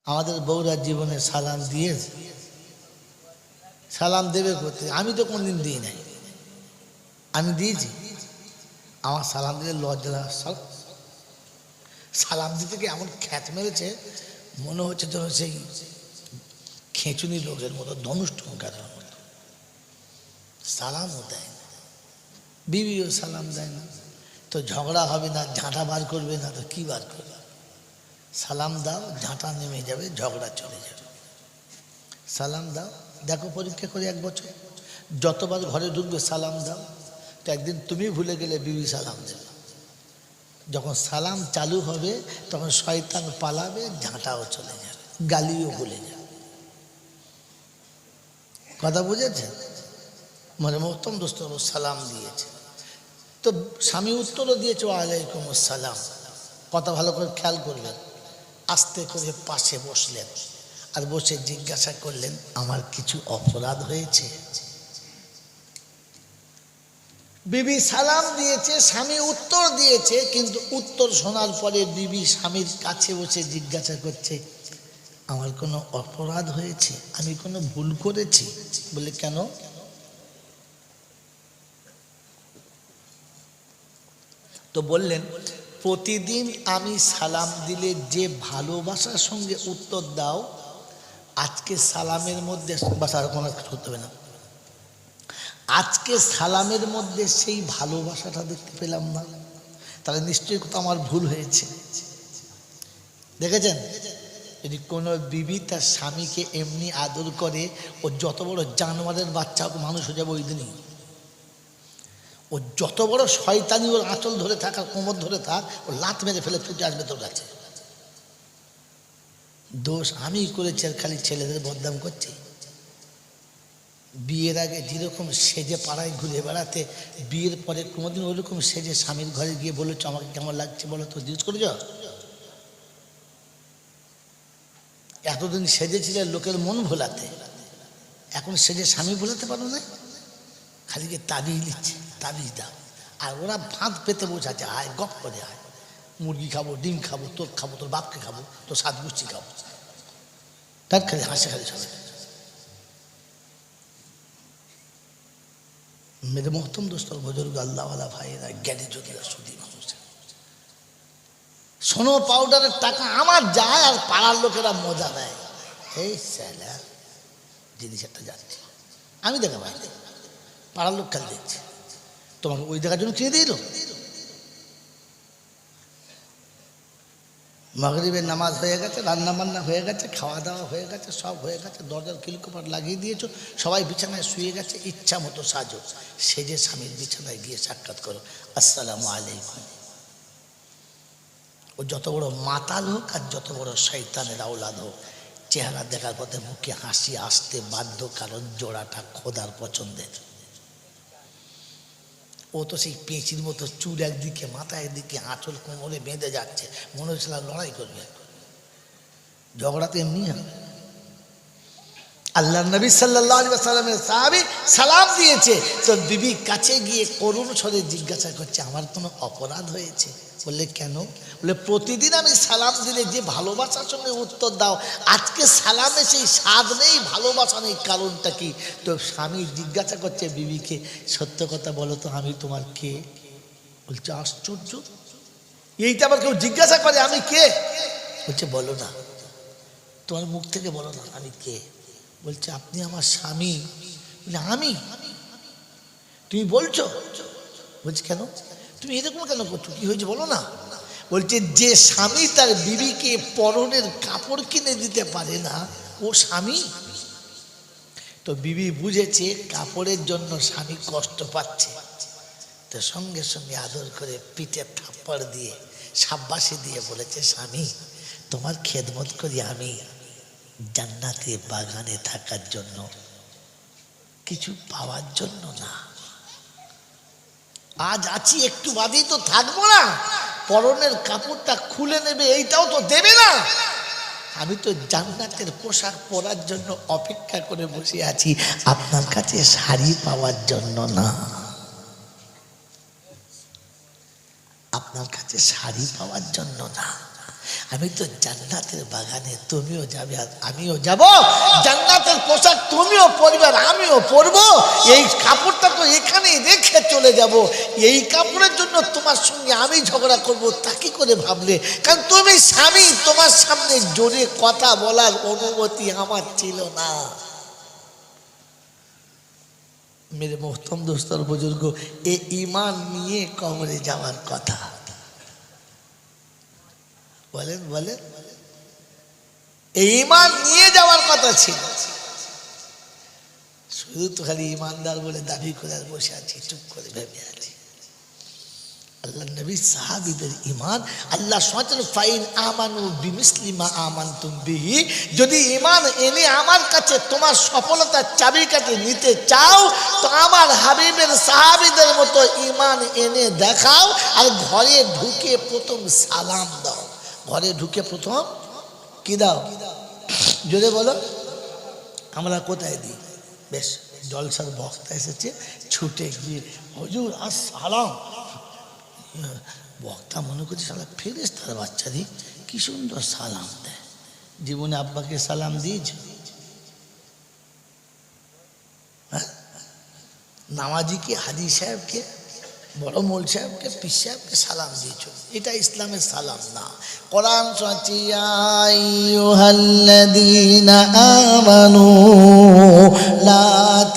আমাদের বউরা জীবনে সালাম দিয়েছে, সালাম দেবে করতে, আমি তো কোনদিন দিই নাই। আমি দিয়েছি? আমার সালাম দিলে লজ্জা, সালাম দিতে গিয়ে এমন খ্যাত মেরেছে, মনে হচ্ছে যেন সেই খেঁচুনি লোকের মতো, ধনুষ টঙ্কারের মতো। সালামও দেয় না, বিবিও সালাম দেয় না। তো ঝগড়া হবে না, ঝাঁটা বার করবে না, তো কি বার করবে? সালাম দাও, ঝাঁটা নেমে যাবে, ঝগড়া চলে যাবে। সালাম দাও, দেখো পরীক্ষা করে 1 বছর যতবার ঘরে ঢুকবে সালাম দাও। তো একদিন তুমি ভুলে গেলে, বিবি সালাম দেবে। যখন সালাম চালু হবে তখন শয়তান পালাবে, ঝাঁটাও চলে যাবে, গালিও ভুলে যাবে। কথা বুঝেছেন? মানে মহতম দোস্ত সালাম দিয়েছে, তো স্বামী উত্তরও দিয়েছে ওয়ালাইকুম আসসালাম। কথা ভালো করে খেয়াল করলেন, আস্তে করে পাশে বসলেন, আর বসে জিজ্ঞাসা করলেন আমার কিছু অপরাধ হয়েছে? বিবি সালাম দিয়েছে, স্বামী উত্তর দিয়েছে, কিন্তু উত্তর শোনার পরে বিবি স্বামীর কাছে বসে জিজ্ঞাসা করছে আমার কোনো অপরাধ হয়েছে, আমি কোনো ভুল করেছি? বলে কেন? তো বললেন প্রতিদিন আমি সালাম দিলে যে ভালোবাসার সঙ্গে উত্তর দাও, আজকে সালামের মধ্যে, বাসার কোনো করতে হবে না, আজকে সালামের মধ্যে সেই ভালোবাসাটা দেখতে পেলাম না, তাহলে নিশ্চয়ই কোথাও আমার ভুল হয়েছে। দেখেছেন, যদি কোনো বিবি তার স্বামীকে এমনি আদর করে, ও যত বড় জানোয়ারের বাচ্চা মানুষ হয়ে যাবে ওই দিনই। ও যত বড় শয়তানি ওর আঁচল ধরে থাক আর কোমর ধরে থাক, ও লাত মেরে ফেলে ছুটে আসবে তোর কাছে। দোষ আমি করেছি আর খালি ছেলেদের বদনাম করছি। বিয়ের আগে যেরকম সেজে পাড়ায় ঘুরে বেড়াতে, বিয়ের পরে কোনোদিন ওইরকম সেজে স্বামীর ঘরে গিয়ে বলেছ আমাকে কেমন লাগছে বলো তো, জিজ্ঞেস করেছ? এতদিন সেজেছিলে লোকের মন ভোলাতে, এখন সেজে স্বামী ভোলাতে পারো না? খালি গিয়ে তাবিজ দিচ্ছে, তাবিজ দাও, আর ওরা ভাত পেতে বোঝাচ্ছে আয় গপ করে আয়, মুরগি খাবো, ডিম খাবো, তোর খাবো, তোর বাপকে খাবো, তোর সাত গুষ্টি খাবো, তার খালি হাসে খালি সবাই। মেরে মহতম দোস্ত বুজুর্গ আল্লাহওয়ালা ভাইয়েরা, জ্ঞানী যোগীরা, সুদী মানুষ, সোনো পাউডারের টাকা আমার যায় আর পাড়ার লোকেরা মজা দেয়। এই স্যালা জিনিস একটা যাচ্ছে, আমি দেখা ভাই পাড়ার লোক খেল দেখছে, তোমাকে ওই দেখার জন্য কিনে দিল। মাগরিবের নামাজ হয়ে গেছে, রান্না বান্না হয়ে গেছে, খাওয়া দাওয়া হয়ে গেছে, সব হয়ে গেছে, দরজার কিলকপাট লাগিয়ে দিয়েছো, সবাই বিছানায় শুয়ে গেছে, ইচ্ছা মতো সাজো, সেজে স্বামীর বিছানায় গিয়ে সাক্ষাৎ করো, আসসালামু আলাইকুম। ও যত বড় মাতাল হোক আর যত বড় শয়তানের আওলাদ হোক, চেহারা দেখার পথে মুখে হাসি আসতে বাধ্য, কারণ জোড়াটা খোদার পছন্দের। ও তো সেই পেঁচির মতো চুল একদিকে, মাথা একদিকে, আঁচল কোমরে বেঁধে যাচ্ছে, মনে হচ্ছিল লড়াই করবে। ঝগড়া তো এমনি হয়। আল্লাহ নবী সাল্লাল্লাহু আলাইহি ওয়াসাল্লামের সাহাবী সালাম দিয়েছে, তো বিবি কাছে গিয়ে করুণ স্বরে জিজ্ঞাসা করছে আমার কোনো অপরাধ হয়েছে? বললে কেন? বলে প্রতিদিন আমি সালাম দিলে যে ভালোবাসার সঙ্গে উত্তর দাও, আজকে সালামে সেই স্বাদ নেই, ভালোবাসা নেই, কারণটা কি? তো স্বামী জিজ্ঞাসা করছে বিবিকে, সত্য কথা বলো তো আমি তোমার কে? বলছে আশ্চর্য, এইটা আবার কেউ জিজ্ঞাসা করে আমি কে? বলছে বলো না, তোমার মুখ থেকে বলো না আমি কে। বলছে আপনি আমার স্বামী। বলে আমি? তুমি বলছো? বলছে কেন, তুমি এরকম কেন করছো, কি হয়েছে বলো না। বলছে যে স্বামী তার বিবিকে পরনের কাপড় কিনে দিতে পারে না, ও স্বামী? তো বিবি বুঝেছে কাপড়ের জন্য স্বামী কষ্ট পাচ্ছে, তো সঙ্গে সঙ্গে আদর করে পিঠে থাপ্পড় দিয়ে সাব্বাসি দিয়ে বলেছে স্বামী তোমার খেদমত করি আমি জান্নাতে বাগানে থাকার জন্য, কিছু পাওয়ার জন্য না। আজ আছি, একটু বাদেই তো থাকবো না, পরনের কাপড়টা খুলে নেবে এইটাও তো দেবে না। আমি তো জান্নাতের পোশাক পরার জন্য অপেক্ষা করে বসে আছি, আপনার কাছে শাড়ি পাওয়ার জন্য না, আপনার কাছে শাড়ি পাওয়ার জন্য না। আমি তো জান্নাতের বাগানে, তুমিও যাবে আর আমিও যাব। জান্নাতের পোশাক তুমিও পরবে আর আমিও পরবো। এই কাপড়টা তো এখানেই রেখে চলে যাব। এই কাপড়ের জন্য তোমার সঙ্গে আমি ঝগড়া করব, তা কি করে ভাবলে? কারণ তুমি স্বামী, তোমার সামনে জোরে কথা বলার অনুমতি আমার ছিল না। মেরে মোহতরম দোস্ত और बुजुर्ग, এ ঈমান নিয়ে কবরে যাওয়ার কথা। বলেন বলেন, এই ঈমান নিয়ে যাওয়ার কথা ছিল। শুধু তো খালি ঈমানদার বলে দাবি করে আর বসে আছি, চুপ করে ভেবে আছি। আল্লাহ নবী সাহাবীদের ঈমান, আল্লাহ সুবহানাহু ফাইন আমানু বিমিসলি মা আমানতুম বিহি, যদি ঈমান এনে আমার কাছে তোমার সফলতার চাবিকাঠি নিতে চাও তো আমার হাবিবের সাহাবীদের মতো ঈমান এনে দেখাও। আর ঘরে ঢুকে প্রথম সালাম দাও। ঘরে ঢুকে প্রথম কি দাও? জোরে বলো। আমরা কোথায় দিই? বেশ জলসার বক্তা এসেছে, ছুটে গিয়ে হুজুর আসসালাম। বক্তা মনে করছে সালা ফেরেশতার বাচ্চা দি, কি সুন্দর সালাম দেয়। জীবনে আব্বাকে সালাম দিয়েছ? নামাজিকে, হাজি সাহেবকে, বড় মোল সাহেবকে, পীর সাহেবকে সালাম দিয়েছ, এটা ইসলামের সালাম না। কোরআন শোনাচ্ছি, ইয়া আইয়ুহাল্লাযীনা আমানু লা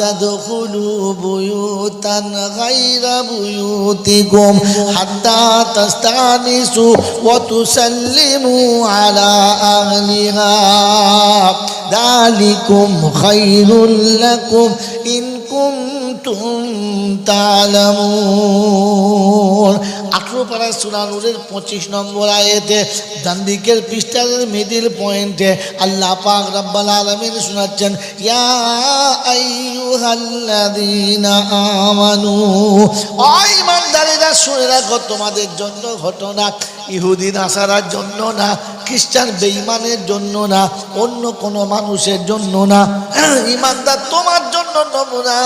তাদখুলু বুয়ুতান গায়রা বুয়ুতিকুম হাত্তা তাস্তানিসু ওয়া তুসাল্লিমু আলা আহলিহা যালিকুম খায়রুল লাকুম ইন কুনতুম তা'লামুন। 18 পারা সূরা নূরের 25 নম্বর আয়াতে ডান দিকের পৃষ্ঠার মিডল পয়েন্টে আল্লাহ পাক রব্বুল আলামিন শোনাচ্ছেন, ইয়া আইয়ুহাল্লাযীনা আমানু, ও ঈমানদারেরা শুনে রাখো, তোমাদের জন্য ঘটনা, ইহুদি নাসারার জন্য না, খ্রিস্টান বেঈমানের জন্য না, অন্য কোনো মানুষের জন্য না, ঈমানদার তোমার জন্য নমুনা।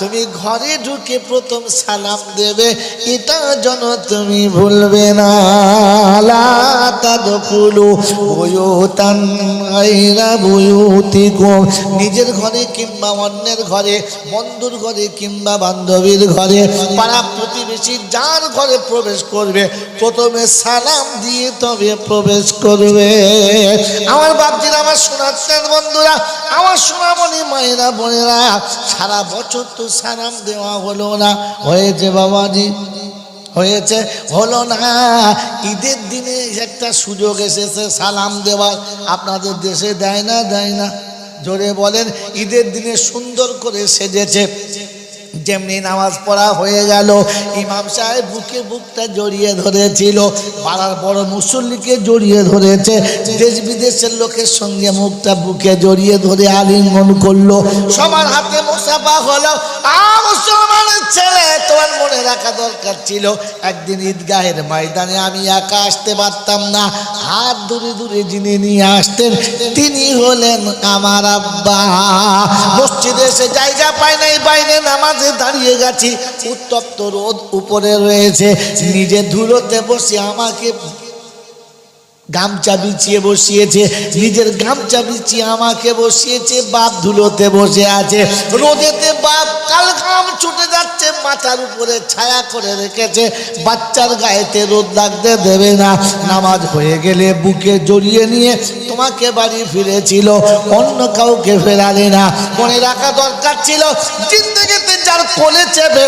তুমি ঘরে ঢুকে প্রথম সালাম দেবে, এটা যেন তুমি ভুলবে না। লা তাদখুলু বুয়ুতান গায়রা বুয়ুতিকুম, নিজের ঘরে কিংবা অন্যের ঘরে, বন্ধুর ঘরে কিংবা বান্ধবীর ঘরে, পাড়া প্রতিবেশী যার ঘরে প্রবেশ করবে প্রথমে সালাম দিয়ে তবে প্রবেশ করবে। আমার বাপজিরা, আমার শোনাচ্ছেন বন্ধুরা, আমার সোনামণি মায়েরা বোনেরা, সারা বছর তো সালাম দেওয়া হলো না, হয়েছে বাবাজি, হয়েছে, হলো না। ঈদের দিনে একটা সুযোগ এসেছে সালাম দেওয়ার। আপনাদের দেশে দেয় না? দেয় না? জোরে বলেন। ঈদের দিনে সুন্দর করে সেজেছে, যেমনি নামাজ পড়া হয়ে গেল, ইমাম সাহেব বুকে বুকটা জড়িয়ে ধরেছিল, পাড়ার বড় মুসল্লিকে জড়িয়ে ধরেছে, দেশ বিদেশের লোকের সঙ্গে মুখটা বুকে জড়িয়ে ধরে আলিঙ্গন করলো, সবার হাতে মুসাফা হলো। মুসলমানের ছেলে, তোমার মনে রাখা দরকার ছিল, একদিন ঈদগাহের ময়দানে আমি একা আসতে পারতাম না, হাত দূরে দূরে যিনি নিয়ে আসতেন তিনি হলেন আমার আব্বা। মসজিদে এসে জায়গা পাই নাই, বাইরে নামাজে দাঁড়িয়ে গেছি, উত্তপ্ত রোদ উপরে রয়েছে, নিজে ধুলোতে বসে আমাকে গামছা বিছিয়ে বসিয়েছে, নিজের গামছা বিছিয়ে আমাকে বসিয়েছে, বাপ ধুলোতে বসে আছে, রোদেতে বাপ কাল ঘাম ছুটে যাচ্ছে, মাথার উপরে ছায়া করে রেখেছে, বাচ্চার গায়েতে রোদ লাগতে দেবে না। নামাজ হয়ে গেলে বুকে জড়িয়ে নিয়ে তোমাকে বাড়ি ফিরেছিল, অন্য কাউকে ফেরালে না। মনে রাখা দরকার ছিল, জিন্দেগিতে যার কোলে চেপে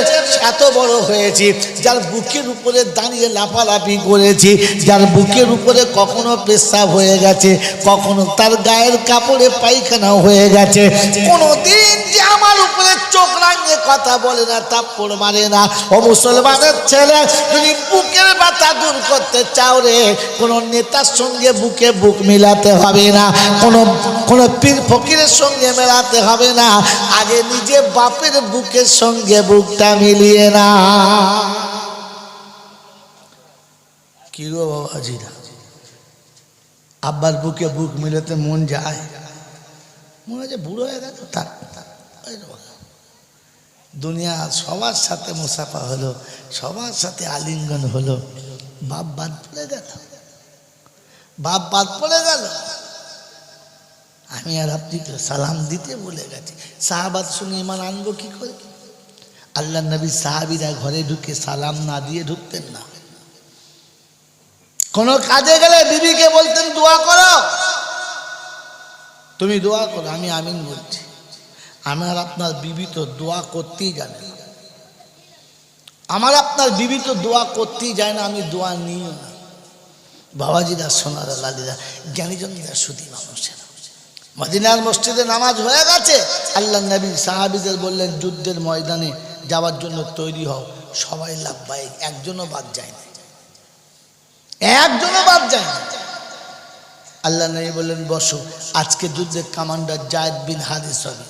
এত বড় হয়েছি, যার বুকের উপরে দাঁড়িয়ে লাফালাফি করেছি, যার বুকের উপরে কখনো পেশাব হয়ে গেছে, কখনো তার গায়ের কাপড়ে পায়খানা হয়ে গেছে, কোনোদিন যে আমার উপরে চোখ রাঙিয়ে কথা বলে না, থাপ্পড় মারে না। ও মুসলমানের ছেলে, যদি বুকের ব্যথা দূর করতে চাও রে, কোনো নেতার সঙ্গে বুকে বুক মিলাতে হবে না, কোনো পীর ফকিরের সঙ্গে মেলাতে হবে না, আগে নিজে বাপের বুকের সঙ্গে বুকটা মিলিয়ে না। কি গো বাবাজিরা, আব্বার বুকে বুক মিলাতে মন যায়? মনে হয় বুড়ো হয়ে গেল তার। দুনিয়া সবার সাথে মুসাফা হলো, সবার সাথে আলিঙ্গন হলো, বাপ বাদ পড়ে গেল। বাপ বাদ পড়ে গেল। আমি আর আপনি তো সালাম দিতে ভুলে গেছি। সাহাবাত শুনে ইমান আনবো কি করে? আল্লাহ নবী সাহাবীরা ঘরে ঢুকে সালাম না দিয়ে ঢুকতেন না। কোনো কাজে গেলে বিবিকে বলতেন দোয়া করো, তুমি দোয়া করো, আমি আমিন বলছি। আমার আপনার বিবি তো দোয়া করতেই জানে না। আমার আপনার বিবি তো দোয়া করতেই যায় না, আমি দোয়া নিও না। বাবাজিরা, সোনারা, লালিরা, জ্ঞানীজনরা, সুধী মানুষেরা, মদিনার মসজিদে নামাজ হয়ে গেছে। আল্লাহ নবী সাহাবীদের বললেন যুদ্ধের ময়দানে যাওয়ার জন্য তৈরি হও। সবাই লাব্বাইক, একজনও বাদ যায় না, একজনও বাদ যায় না। আল্লাহ নবী বললেন বসো, আজকে যুদ্ধের কমান্ডার যায়েদ বিন হারিস হবে।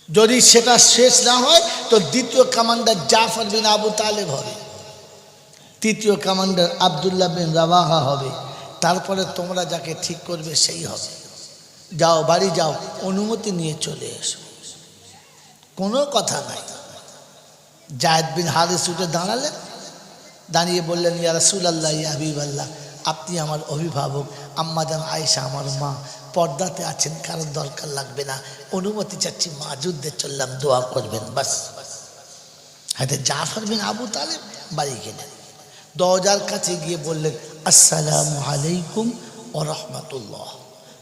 যদি সেটা শেষ না হয় তো দ্বিতীয় কমান্ডার জাফর বিন আবু তালেব হবে, তৃতীয় কমান্ডার আব্দুল্লাহ বিন রাওয়াহা হবে, তারপরে তোমরা যাকে ঠিক করবে সেই হবে। যাও, বাড়ি যাও, অনুমতি নিয়ে চলে এসো, কোনো কথা নাই। যায়েদ বিন হারিস উঠে দাঁড়ালেন, দাঁড়িয়ে বললেন ইয়া রাসূলুল্লাহ, ইয়া হাবিবাল্লাহ, আপনি আমার অভিভাবক, আম্মাজান আয়েশা আমার মা, পর্দাতে আছেন, কারোর দরকার লাগবে না, অনুমতি চাচ্ছি, মা যুদ্ধে চললাম, দোয়া করবেন বাস। হাতে জাফর বিন আবু তালেব বাড়ি গেলেন, দরজার কাছে গিয়ে বললেন আসসালামু আলাইকুম ওয়া রাহমাতুল্লাহ।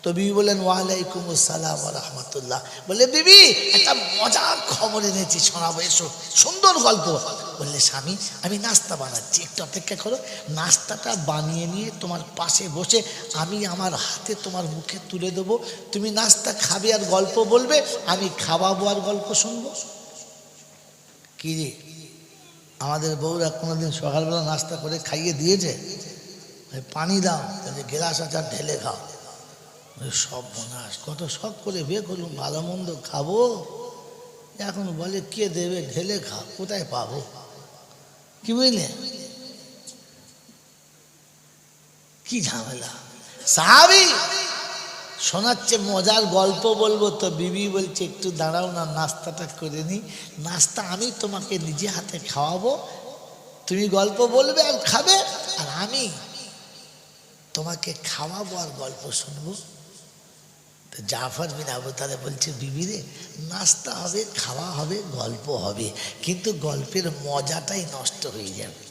তো বিবি বললেন ওয়ালাইকুম আসসালাম ওয়া রাহমাতুল্লাহ। বললে বিবি একটা মজার খবর এনেছি, শোনাবো, এসো, সুন্দর গল্প। বললে স্বামী আমি নাস্তা বানাচ্ছি, একটু অপেক্ষা করো, নাস্তাটা বানিয়ে নিয়ে তোমার পাশে বসে আমি আমার হাতে তোমার মুখে তুলে দেবো, তুমি নাস্তা খাবে আর গল্প বলবে, আমি খাওয়াবো আর গল্প শুনবো। কি রে, আমাদের বউরা কোনোদিন সকালবেলা নাস্তা করে খাইয়ে দিয়েছে? পানি দাও, গ্লাস আচার ঢেলে খাও। সব বোনাস, কত শখ করে বিয়ে করুন, ভালো মন্দ খাবো, এখন বলে কে দেবে, ঢেলে খাও, কোথায় পাবো? কি বুঝলে, কি ঝামেলা। সাহাবী শোনাচ্ছে মজার গল্প বলবো, তো বিবি বলছে একটু দাঁড়াও না, নাস্তাটা করে নি, নাস্তা আমি তোমাকে নিজে হাতে খাওয়াবো, তুমি গল্প বলবে আর খাবে, আর আমি তোমাকে খাওয়াবো আর গল্প শুনবো। তো জাফর বিন আবু তালেব বলছে বিবি রে, নাস্তা হবে, খাওয়া হবে, গল্প হবে, কিন্তু গল্পের মজাটাই নষ্ট হয়ে যাবে।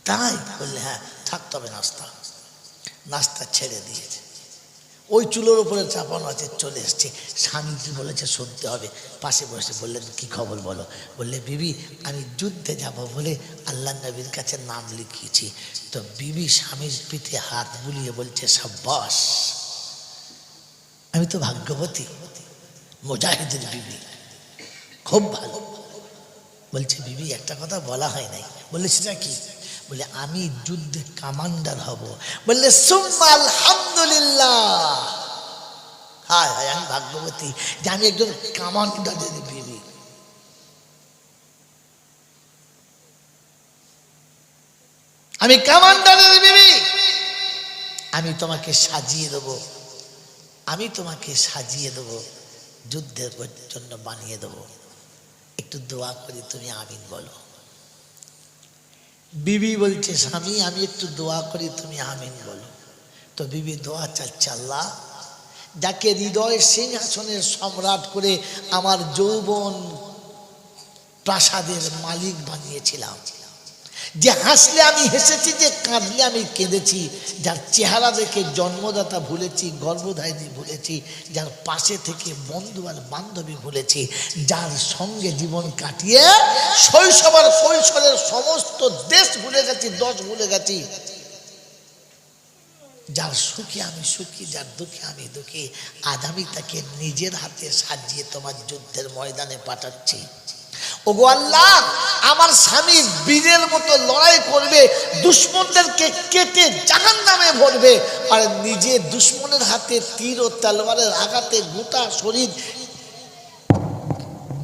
তাই বললে হ্যাঁ থাকতে হবে, নাস্তা ছেড়ে দিয়েছে, ওই চুলোর উপরে চাপানো আছে, চলে এসছে। স্বামী বলেছে শুনতে হবে, পাশে বসে বললেন কি খবর বলো? বললে বিবি আমি যুদ্ধে যাব বলে আল্লাহ নবীর কাছে নাম লিখিয়েছি। তো বিবি স্বামীর পিঠে হাত বুলিয়ে বলছে সাব্বাস, আমি তো ভাগ্যবতী, মুজাহিদের বিবি, খুব ভালো। বলছে বিবি একটা কথা বলা হয় নাই। বললে সেটা কি? বলে আমি যুদ্ধে কমান্ডার হব। বললে সুম্মা আলহামদুলিল্লাহ, হায় হায় আমি ভাগ্যবতী যে আমি একজন কমান্ডারের বিবি। আমি কমান্ডারের বিবি, আমি তোমাকে সাজিয়ে দেবো, আমি তোমাকে সাজিয়ে দেবো, যুদ্ধের জন্য বানিয়ে দেবো, একটু দোয়া করি, তুমি আমিন বলো। বিবি বলছে স্বামী আমি একটু দোয়া করি, তুমি আমিন বলো। তো বিবি দোয়া চাচ্ছে, আল্লাহ যাকে হৃদয় সিংহাসনের সম্রাট করে আমার যৌবন প্রাসাদের মালিক বানিয়েছিলাম, যে হাসলে আমি হেসেছি, যে কাঁদলে আমি কেঁদেছি, যার চেহারা দেখে জন্মদাতা ভুলেছি, গর্ভধারিণী ভুলেছি, যার পাশে থেকে বন্ধু আর বান্ধবী ভুলেছি, যার সঙ্গে জীবন কাটিয়ে শৈশবের কৈশোরের সমস্ত দেশ ভুলে গেছি, দশ ভুলে গেছি, যার সুখে আমি সুখী, যার দুঃখে আমি দুঃখী, আজ আমি তাকে নিজের হাতে সাজিয়ে তোমার যুদ্ধের ময়দানে পাঠাচ্ছি। ওগো আল্লাহ, আমার স্বামী বীরের মতো লড়াই করবে, দুশ্মনদেরকে কেটে জাহান্নামে ভরবে, আর নিজে দুশ্মনের হাতে তীর ও তলোয়ারের আঘাতে গোটা শরীর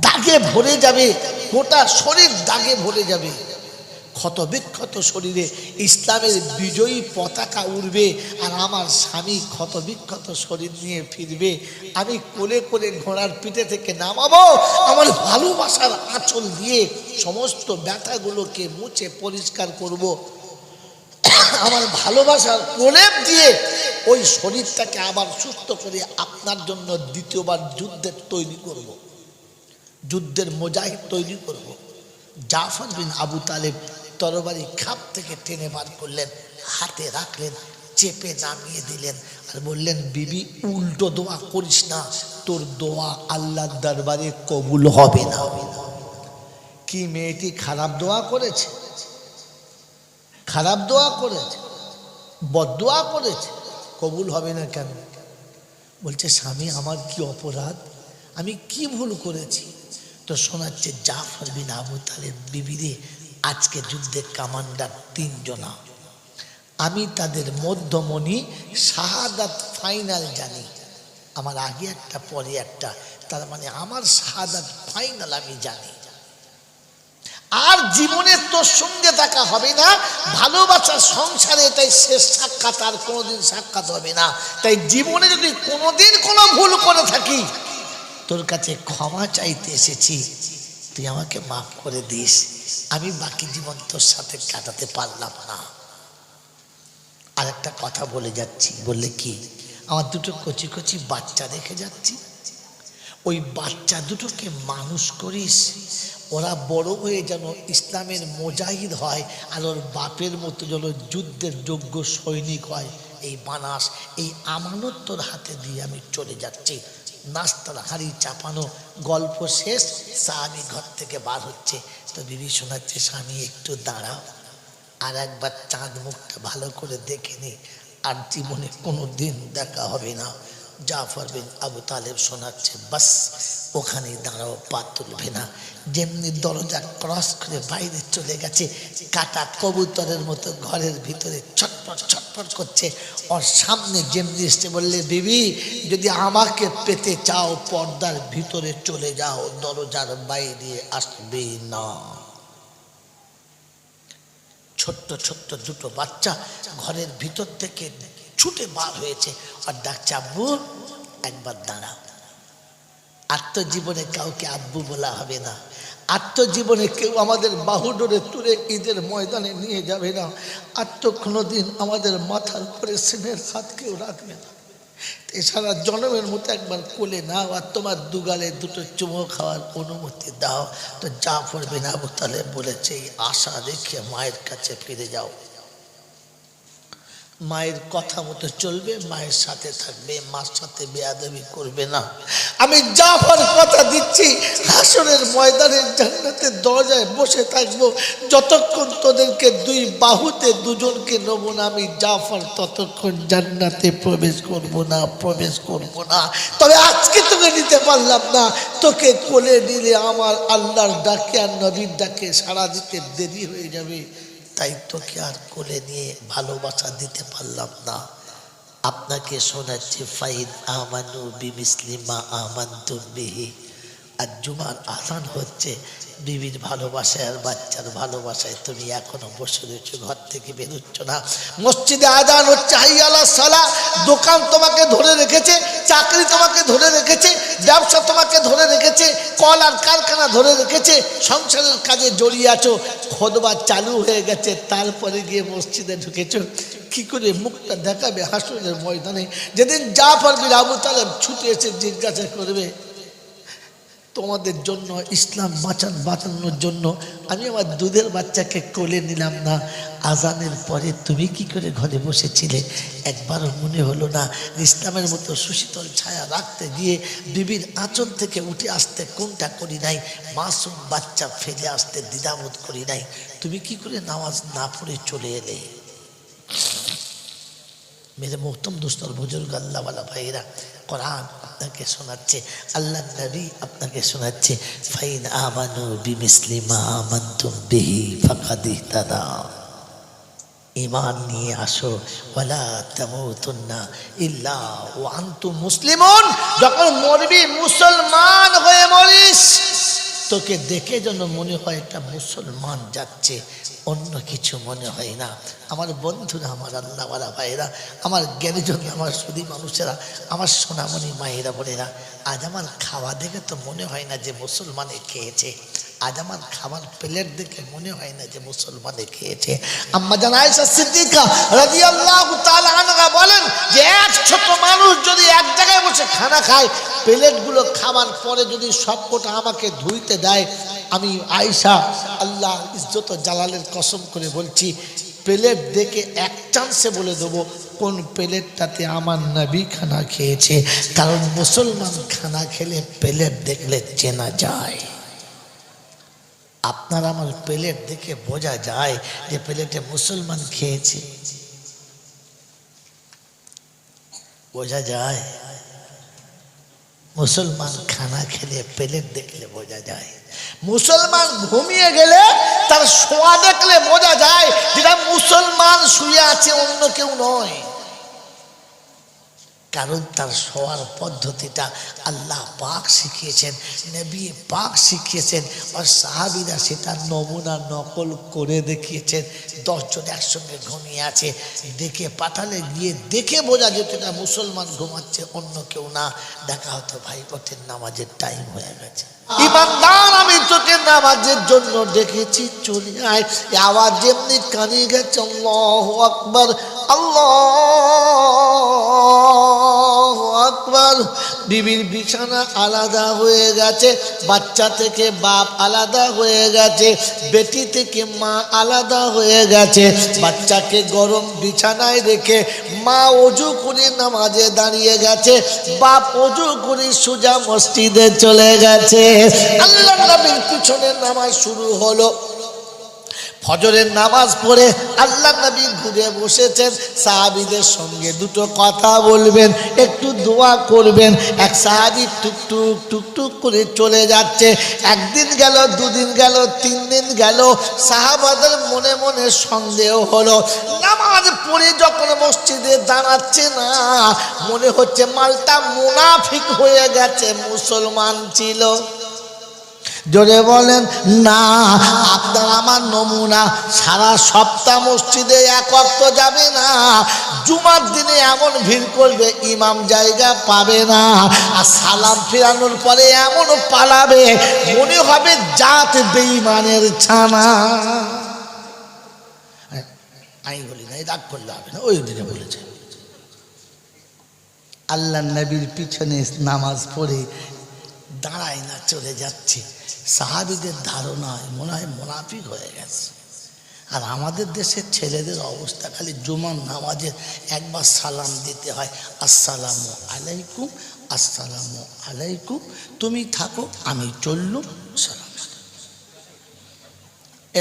দাগে ভরে যাবে, গোটা শরীর দাগে ভরে যাবে, ক্ষত বিক্ষত শরীরে ইসলামের বিজয়ী পতাকা উড়বে, আর আমার স্বামী ক্ষত বিক্ষত শরীর নিয়ে ফিরবে। আমি কোলে কোলে ঘোড়ার পিঠে থেকে নামাবো, আমার ভালোবাসার আঁচল দিয়ে সমস্ত ব্যথাগুলোকে মুছে পরিষ্কার করব। আমার ভালোবাসার প্রলেপ দিয়ে ওই শরীরটাকে আবার সুস্থ করে আপনার জন্য দ্বিতীয়বার যুদ্ধের তৈরি করব, যুদ্ধের মুজাহিদ তৈরি করব। জাফর বিন আবু তালেব তরবারি খাপ থেকে টেনে বার করলেন, হাতে রাখলেন, চেপে নামিয়ে দিলেন আর বললেন, বিবি উল্টো দোয়া করিস না, তোর দোয়া আল্লাহর দরবারে কবুল হবে না। কি মেয়েটি খারাপ দোয়া করেছে? খারাপ দোয়া করেছে, বদদোয়া করেছে, কবুল হবে না কেন? বলছে, স্বামী আমার কি অপরাধ, আমি কি ভুল করেছি? তো শোনাচ্ছে, জাফর বিন আবু তালেব, বিবিরে আজকে যুদ্ধে কমান্ডার 3 জনা, আমি তাদের মধ্যমণি, শাহাদাত ফাইনাল জানি, আমার আগে একটা পরে একটা, তার মানে আমার শাহাদাত ফাইনাল আমি জানি। আর জীবনে তোর সঙ্গে দেখা হবে না, ভালোবাসার সংসারে এটাই শেষ সাক্ষাৎ, আর কোনোদিন সাক্ষাৎ হবে না। তাই জীবনে যদি কোনোদিন কোনো ভুল করে থাকি, তোর কাছে ক্ষমা চাইতে এসেছি, তুই আমাকে মাফ করে দিস, আমি বাকি জীবন তোর সাথে কাটাতে পারলাম না। আর একটা কথা বলে যাচ্ছি, বললে কি, আমার দুটো কচি কচি বাচ্চা রেখে যাচ্ছি, ওই বাচ্চা দুটোকে মানুষ করিস, ওরা বড় হয়ে যেন ইসলামের মুজাহিদ হয়, আর ওর বাপের মতো যেন যুদ্ধের যোগ্য সৈনিক হয়। এই বানাস, এই আমানত তোর হাতে দিয়ে আমি চলে যাচ্ছি। নাস্তার হাঁড়ি চাপানো, গল্প শেষ, স্বামী ঘর থেকে বার হচ্ছে। তো বিবি শোনাচ্ছে, স্বামী একটু দাঁড়াও, আর একবার চাঁদ মুখটা ভালো করে দেখে নি, আর জীবনে কোনো দিন দেখা হবে না। জাফর বিন আবু তালেব শোনাচ্ছে, বাস ওখানেই দাঁড়াও, পা তুলবে না। যেমনি দরজা ক্রস করে বাইরে চলে গেছে, কাটা কবুতরের মতো ঘরের ভিতরে ছটফট ছটফট করছে। ওর সামনে যেমনি এসে বললে, বিবি যদি আমাকে পেতে চাও পর্দার ভিতরে চলে যাও, দরজার বাইরে আসবে না। ছোট্ট ছোট্ট দুটো বাচ্চা ঘরের ভিতর থেকে ছুটে বার হয়েছে, আর ডাকছে, আব্বু একবার দাঁড়াও। আত্মজীবনে কাউকে আব্বু বলা হবে না, আত্মজীবনে কেউ আমাদের বাহুডোরে তুলে ঈদের ময়দানে নিয়ে যাবে না, কোনোদিন আমাদের মাথার উপরে সিনের হাত কেউ রাখবে না। সারা জনমের মতো একবার কোলে নাও, আর তোমার দুগালে দুটো চুমো খাওয়ার অনুমতি দাও। তো জাফর বিন আবু তালেব বলেছে, এই আশা রেখে মায়ের কাছে ফিরে যাও, মায়ের কথা মতো চলবে, মায়ের সাথে থাকবে, মার সাথে বেয়াদবি করবে না। আমি জাফর কথা দিচ্ছি, হাসরের ময়দানের জান্নাতের দরজায় বসে থাকবো, যতক্ষণ তোদেরকে 2 বাহুতে দুজনকে নেব না, আমি জাফর ততক্ষণ জান্নাতে প্রবেশ করব না। তবে আজকে তোকে নিতে পারলাম না, তোকে কোলে নিলে আমার আল্লাহর ডাকে আর নবীর ডাকে সাড়া দিতে দেরি হয়ে যাবে, তাই তোকে আর কোলে নিয়ে ভালোবাসা দিতে পারলাম না। আপনাকে শোনাচ্ছি, ফাইন আমানু বিমিসলিমা আমানতুম বিহি। আর জুমার আযান হচ্ছে, বিবির ভালোবাসায় আর বাচ্চার ভালোবাসায় তুমি এখনো বসে রয়েছো, ঘর থেকে বেরোচ্ছ না। মসজিদে আযান হচ্ছে, হাইয়া আলাস সালাহ। দোকান তোমাকে ধরে রেখেছে, চাকরি তোমাকে ধরে রেখেছে, ব্যবসা তোমাকে ধরে রেখেছে, কল আর কারখানা ধরে রেখেছে, সংসারের কাজে জড়িয়ে আছো, খুতবা চালু হয়ে গেছে, তারপরে গিয়ে মসজিদে ঢুকেছো। কি করে মুখটা দেখাবে হাসরের ময়দানে, যেদিন জাফর বিন আবু তালেব ছুটে এসে জিজ্ঞাসা করবে, তোমাদের জন্য, ইসলাম বাঁচানোর জন্য আমি আমার দুধের বাচ্চাকে কোলে নিলাম না, আজানের পরে তুমি কি করে ঘরে বসেছিলে? একবারও মনে হলো না ইসলামের মতো সুশীতল ছায়া রাখতে গিয়ে বিবির আঁচল থেকে উঠে আসতে কোনটা করি নাই, মাসুম বাচ্চা ফেলে আসতে দ্বিধাবোধ করি নাই, তুমি কি করে নামাজ না পড়ে চলে এলে? মেরে মোহতম দোস্তর বুজুর্গ আল্লাহওয়ালা ভাইরা, কোরআন আপনাকে শোনাচ্ছে, আল্লাহ নবী আপনাকে শোনাচ্ছে, ফাইন আমানু বিমিসলি মা আমানতুম বিহি ফাকাদ ইহতাদা। ঈমান নিয়ে আসো, ওয়ালা তামুতুন্না ইল্লা ওয়া আনতুম মুসলিমুন। যখন মরবি মুসলমান হয়ে মরিস, তোকে দেখে যেন মনে হয় একটা মুসলমান যাচ্ছে, অন্য কিছু মনে হয় না। আমার বন্ধুরা, আমার আল্লাহওয়ালা ভাইয়েরা, আমার জ্ঞানীজন, আমার সুধী মানুষেরা, আমার সোনামণি মায়েরা বোনেরা, আজ আমার খাওয়া দেখে তো মনে হয় না যে মুসলমানে খেয়েছে। আজ আমার খাবার প্লেট দেখে মনে হয় না যে মুসলমানে খেয়েছে। আম্মা জান আয়েশা সিদ্দিকা রাদিয়াল্লাহু তাআলা আনহা বলেন যে এক ছোট মানুষ যদি এক জায়গায় বসে খানা খায়, প্লেটগুলো খাবার পরে যদি সবকটা আমাকে ধুইতে দেয়, আমি আয়েশা আল্লাহ ইজ্জত ও জালালের কসম করে বলছি, প্লেট দেখে এক চান্সে বলে দেবো কোন প্লেটটাতে আমার নবী খানা খেয়েছে। কারণ মুসলমান খানা খেলে প্লেট দেখলে চেনা যায়। আপনার আমার প্লেট দেখে বোঝা যায় যে প্লেটে মুসলমান খেয়েছে, বোঝা যায়। মুসলমান খানা খেলে প্লেট দেখলে বোঝা যায়। মুসলমান ঘুমিয়ে গেলে তার শোয়া দেখলে বোঝা যায় যেটা মুসলমান শুয়ে আছে, অন্য কেউ নয়। কারণ তার শোয়ার পদ্ধতিটা আল্লাহ পাক শিখিয়েছেন, নবী পাক শিখিয়েছেন, আর সাহাবীরা সেটা নমুনা নকল করে দেখিয়েছেন। 10 জন একসঙ্গে ঘুমিয়ে আছে, দেখে পাঠালে গিয়ে দেখে বোঝা যেত এটা মুসলমান ঘুমাচ্ছে, অন্য কেউ না। দেখা হতো ভাই ওঠেন, নামাজের টাইম হয়ে গেছে। ইমানদার আমি তোকে নামাজের জন্য ডেকেছি, চলে আয়। আওয়াজ যেমনি কানে গেছে আল্লাহু আকবার, আল্লাহু আকবার। বিবির বিছানা আলাদা হয়ে গেছে, বাচ্চা থেকে বাপ আলাদা হয়ে গেছে, বেটি থেকে মা আলাদা হয়ে গেছে। বাচ্চাকে গরম বিছানায় রেখে মা ওযু করে নামাজে দাঁড়িয়ে গেছে, বাপ ওযু করে সোজা মসজিদে চলে গেছে। আল্লাহর নবীর পিছনে নামাজ শুরু হলো। ফজরের নামাজ পড়ে আল্লাহ নবী ঘুরে বসেছেন, সাহাবীদের সঙ্গে দুটো কথা বলবেন, একটু দোয়া করবেন। এক সাহাবী টুকটুক টুকটুক করে চলে যাচ্ছে। একদিন গেল, দুদিন গেল, 3 দিন গেল। সাহাবাদের মনে মনে সন্দেহ হলো। নামাজ পড়ে যখন মসজিদে দাঁড়াচ্ছে না, মনে হচ্ছে মালটা মুনাফিক হয়ে গেছে, মুসলমান ছিল। জোরে বলেন না। আপনার আমার নমুনা, সারা সপ্তাহ মসজিদে এক ওয়াক্ত যাবে না, জুমার দিনে এমন ভিড় করবে ইমাম জায়গা পাবে না, আর সালাম ফেরানোর পরে এমন পালাবে মনে হবে জাত বেঈমানের ছানা। আমি বলি না, রাগ করলে হবে না, ওই দিনে বলেছে। আল্লাহ নবীর পিছনে নামাজ পড়ে দাঁড়ায় না, চলে যাচ্ছে। সাহাবীদের ধারণা মনে হয় মুনাফিক হয়ে গেছে। আর আমাদের দেশের ছেলেদের অবস্থা, খালি জুমার নামাজে একবার সালাম দিতে হয়, আসসালামু আলাইকুম, আসসালামু আলাইকুম, তুমি থাকো আমি চললুম, সালাম।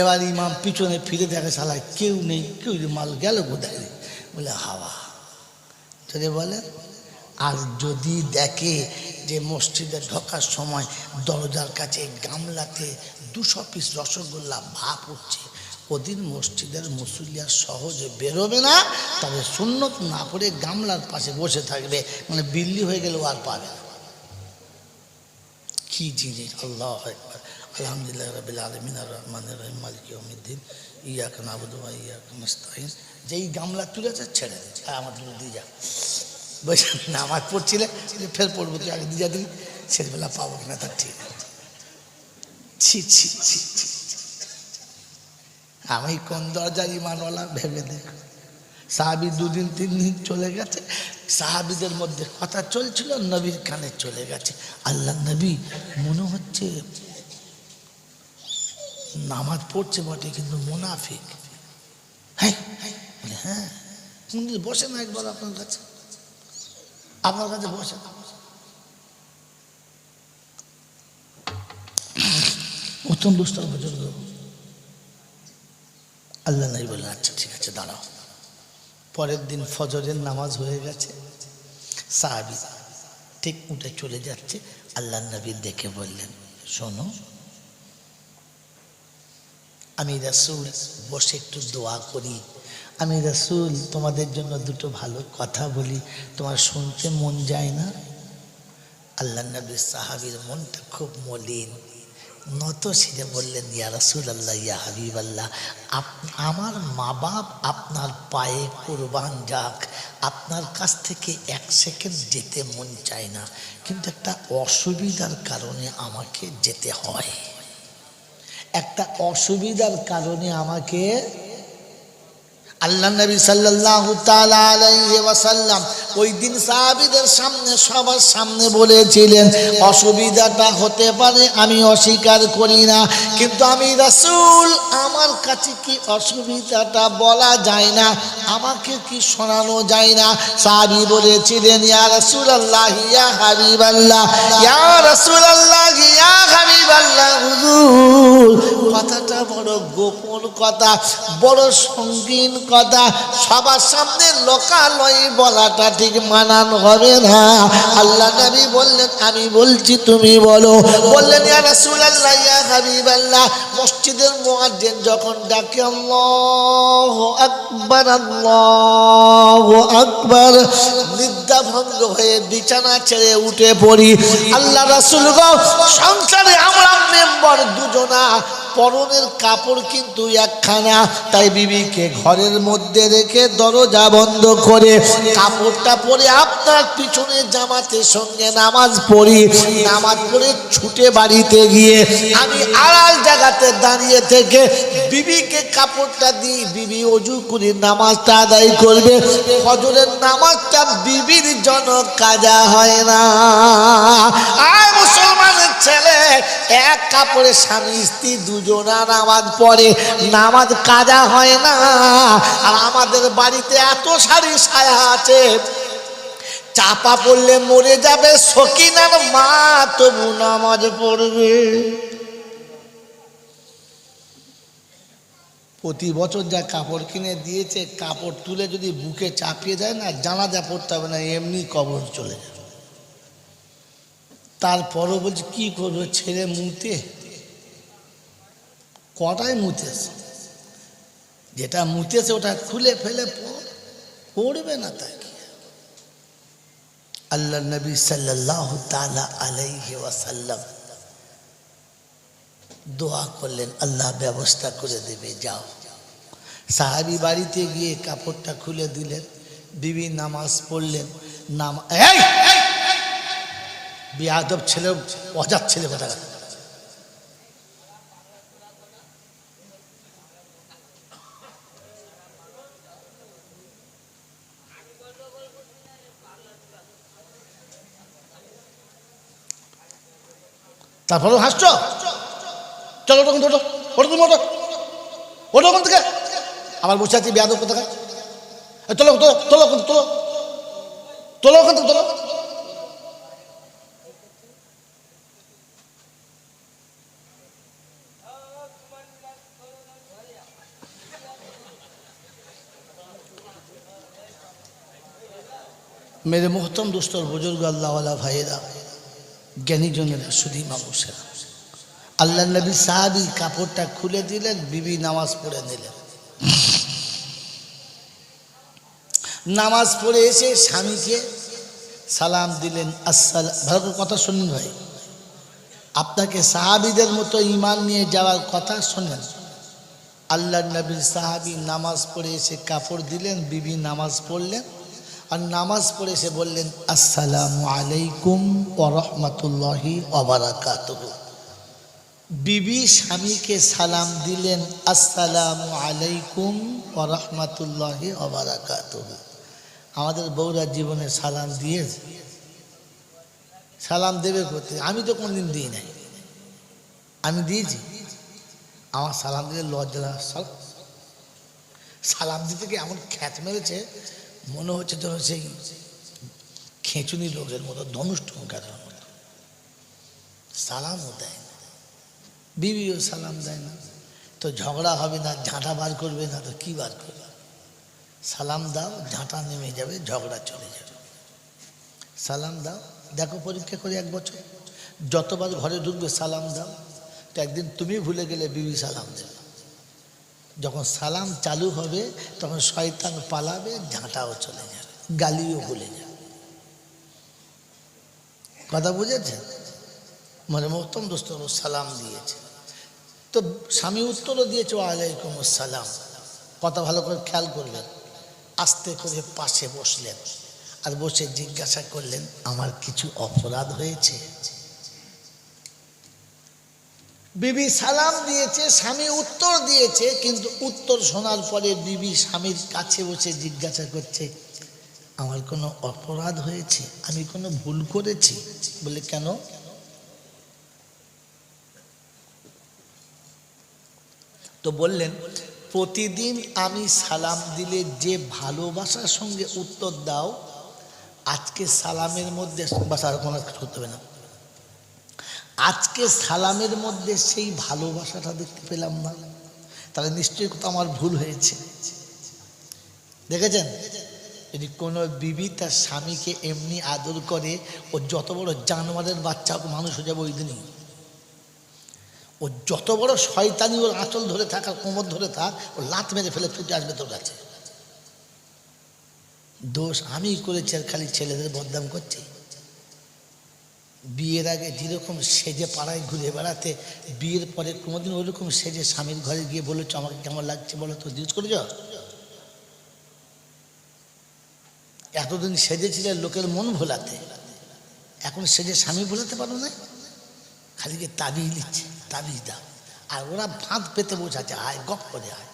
এবার ইমাম পিছনে ফিরে দেখে সালায় কেউ নেই, কেউ মাল গেল কোথায়, বলে হাওয়া। যদি বলে, আর যদি দেখে যে মসজিদে ঢোকার সময় দরজার কাছে গামলাতে 200 পিস রসগোল্লা ভাপ উঠছে, ওদিন মসজিদের মুসল্লিয়া সহজে বেরোবে না, তবে সুন্নত না পড়ে গামলার পাশে বসে থাকবে, মানে বিল্লি হয়ে গেলেও আর পাবে না। কি জিনিস! আল্লাহু আকবার। আলহামদুলিল্লাহ রাব্বিল আলামিন আর রহমানির রহিম মালিকি ইয়াউমিদ্দিন ইয়্যাকা না'বুদু ওয়া ইয়্যাকা নাস্তাঈন। যেই গামলা তুলেছে ছেড়ে দিচ্ছে, আমাদের দিয়ে যা বসে নামাজ পড়ছিলে, ফের পড়বো, তুই আগে দিয়ে দিবি, শেষবেলা পাবো কিনা তার ঠিক। ছি ছি ছি ছি, আমি কোন দরজার ইমানওয়ালা ভেবে দেখো। সাহাবী 2 দিন 3 দিন চলে গেছে, সাহাবীদের মধ্যে কথা চলছিল, নবীর কানে চলে গেছে। আল্লাহ নবী মনে হচ্ছে নামাজ পড়ছে বটে, কিন্তু মুনাফিক। হ্যাঁ হ্যাঁ, বসে না একবার আপনার কাছে, আপনার কাছে বসে। প্রথম দুষ্টার বুজুর্গ আল্লাহ নবী বললেন, আচ্ছা ঠিক আছে দাঁড়াও। পরের দিন ফজরের নামাজ হয়ে গেছে, সাহাবী ঠিক উঠে চলে যাচ্ছে, আল্লাহ নবী দেখে বললেন, শোনো আমি রাসূল বসে একটু দোয়া করি, আমি রাসূল তোমাদের জন্য দুটো ভালো কথা বলি, তোমার শুনতে মন যায় না? আল্লাহ নবী সাহাবীর মনটা খুব মলিন, নত শিরে বললেন, ইয়া রাসূলুল্লাহ, ইয়া হাবিবাল্লাহ, আমার মা বাপ আপনার পায়ে কুরবান যাক, আপনার কাছ থেকে 1 সেকেন্ড যেতে মন চায় না, কিন্তু একটা অসুবিধার কারণে আমাকে যেতে হয়। একটা অসুবিধার কারণে আমাকে আল্লাহ নবী সাল্লাল্লাহু তাআলা আলাইহি ওয়াসাল্লাম ওই দিন সাহাবীদের সামনে সবার সামনে বলেছিলেন, অসুবিধাটা হতে পারে আমি অস্বীকার করি না, কিন্তু আমি রাসূল আমার কাছে কি অসুবিধাটা বলা যায় না, আমাকে কি শোনানো যায় না? সাহাবী বলেছিলেন, ইয়া রাসূলুল্লাহ ইয়া হাবিবাল্লাহ, ইয়া রাসূলুল্লাহ ইয়া হাবিবাল্লাহ, হুজুর কথাটা বড় গোপন কথা, বড় সঙ্গীন কথা, সবার সামনে লোকালয়ে বলাটা ঠিক মানান হবে না। আল্লাহ নবী বললেন, আমি বলছি তুমি বলো। বললেন, ইয়া রাসূলুল্লাহ ইয়া হাবিবাল্লাহ, মসজিদের মুয়াজ্জিন যখন ডাকে আল্লাহু আকবার আল্লাহু আকবার, নিদ্রা ভঙ্গ হয়ে বিছানা ছেড়ে উঠে পড়ি। আল্লাহ রাসূল গো, সংসারে আমরা মেম্বার দুজনা, পরনের কাপড় কিন্তু একখানা, তাই বিবিকে ঘরের মধ্যে রেখে দরজা বন্ধ করে কাপড়টা পরে আপনার পিছনে জামাতের সঙ্গে নামাজ পড়ি। নামাজ পড়ে ছুটে বাড়িতে গিয়ে আমি আড়াল জায়গাতে দাঁড়িয়ে থেকে বিবিকে কাপড়টা দিই, বিবি ওযু করে নামাজটা আদায় করবে। ফজরের নামাজটা বিবির জন্য কাজা হয় না। আর মুসলমানের ছেলে এক কাপড়ে স্বামী স্ত্রী দুজনা নামাজ পড়ে, নামাজ কাজা হয় না। আর আমাদের বাড়িতে এত শাড়ি সায়া আছে, চাপা পড়লে মরে যাবে সকিনার মা, তবু নামাজ পড়বে। প্রতি বছর যা কাপড় কিনে দিয়েছে, কাপড় তুলে যদি বুকে চাপিয়ে দেয় না, জানাজা পড়তে হবে না, এমনি কবর চলে যাবে। তারপরও বলছে কি করবো, ছেলে মুতে কটায় মুতেছে, যেটা মুতেছে ওটা খুলে ফেলে পড়বে না। তাই আল্লাহ নবী সাল্লাল্লাহু তাআলা আলাইহি ওয়াসাল্লাম দোয়া করলেন, আল্লাহ ব্যবস্থা করে দেবে, যাও। সাহাবী বাড়িতে গিয়ে কাপড়টা খুলে দিলেন, বিবি নামাজ পড়লেন। বেয়াদব ছেলে, অজাত ছেলে কথা। তারপরেও হাসছ, চলো ওরকম ওটো ওরকম ওটো ওরকম থেকে আবার বসে আছি বেয়াদব কথা। তোলো তোলো তোলো তোলো তোলো ওখান থেকে তোলো। मेरे मोहतरम दोस्तों, बुजुर्ग अल्लाह वाला भाईरा, জ্ঞানী জনেরা, সুধী মানুষেরা, আল্লাহ নবী সাহাবী কাপড়টা খুলে দিলেন, বিবি নামাজ পড়ে নিলেন। নামাজ পড়ে এসে স্বামীকে সালাম দিলেন, আসসালাম। ভালো করে কথা শুনুন ভাই, আপনাকে সাহাবীদের মতো ঈমান নিয়ে যাওয়ার কথা শোনেন। আল্লাহ নবী সাহাবী নামাজ পড়ে এসে কাপড় দিলেন, বিবি নামাজ পড়লেন, আর নামাজ পড়ে এসে বললেন, আসসালামু আলাইকুম ওয়া রাহমাতুল্লাহি ওয়া বারাকাতুহু। বিবি স্বামীকে সালাম দিলেন, আসসালামু আলাইকুম ওয়া রাহমাতুল্লাহি ওয়া বারাকাতুহু। আমাদের বউরা জীবনে সালাম দিয়েছে, সালাম দেবে করতে, আমি তো কোনদিন দিই নাই। আমি দিয়েছি? আমার সালাম দিলে লজ্জা, সালাম দিতে গিয়ে এমন খ্যাত মেরেছে, মনে হচ্ছে যেন সেই খেঁচুনি লোকের মতো, ধনুষ্টঙ্কার মতো। সালামও দেয় না, বিবিও সালাম দেয় না, তো ঝগড়া হবে না, ঝাঁটা বার করবে না, তো কি বার করবে? সালাম দাও, ঝাঁটা নেমে যাবে, ঝগড়া চলে যাবে। সালাম দাও, দেখো পরীক্ষা করে 1 বছর যতবার ঘরে ঢুকবে সালাম দাও, তো একদিন তুমি ভুলে গেলে বিবি সালাম দেবে। যখন সালাম চালু হবে তখন শয়তান পালাবে, ঝাঁটাও চলে যাবে, গালিও ভুলে যাবে। কথা বুঝেছেন? মানে মোহতরম দোস্ত সালাম দিয়েছে, তো স্বামী উত্তরও দিয়েছে, ওয়ালাইকুম আসসালাম। কথা ভালো করে খেয়াল করবেন। আস্তে করে পাশে বসলেন, আর বসে জিজ্ঞাসা করলেন, আমার কিছু অপরাধ হয়েছে? বিবি সালাম দিয়েছে, স্বামী উত্তর দিয়েছে, কিন্তু উত্তর শোনার পরে বিবি স্বামীর কাছে বসে জিজ্ঞাসা করছে, আমার কোনো অপরাধ হয়েছে, আমি কোনো ভুল করেছি? বলে কেন? তো বললেন, প্রতিদিন আমি সালাম দিলে যে ভালোবাসার সঙ্গে উত্তর দাও, আজকে সালামের মধ্যে বাসার কোনো করতে হবে না, আজকে সালামের মধ্যে সেই ভালোবাসাটা দেখতে পেলাম না, তাহলে নিশ্চয়ই কোথাও আমার ভুল হয়েছে। দেখেছেন, যদি কোনো বিবি তার স্বামীকে এমনি আদর করে, ও যত বড় জানোয়ারের বাচ্চা মানুষ হয়ে যাবে ওই দিনই। ও যত বড় শয়তানি ওর আঁচল ধরে থাক আর কোমর ধরে থাক, ও লাত মেরে ফেলে ছুটে আসবে তোর কাছে। দোষ আমি করেছি আর খালি ছেলেদের বদনাম করছি। বিয়ের আগে যেরকম সেজে পাড়ায় ঘুরে বেড়াতে, বিয়ের পরে কোনোদিন ওইরকম সেজে স্বামীর ঘরে গিয়ে বলেছ আমাকে কেমন লাগছে বলো তো, জিজ্ঞেস করেছ? এতদিন সেজেছিলে লোকের মন ভোলাতে, এখন সেজে স্বামী ভোলাতে পারো না, খালি গিয়ে তাবিজ দিচ্ছে, তাবিজ দাও। আর ওরা ফাঁদ পেতে বোঝাচ্ছে, আয় গপ করে আয়,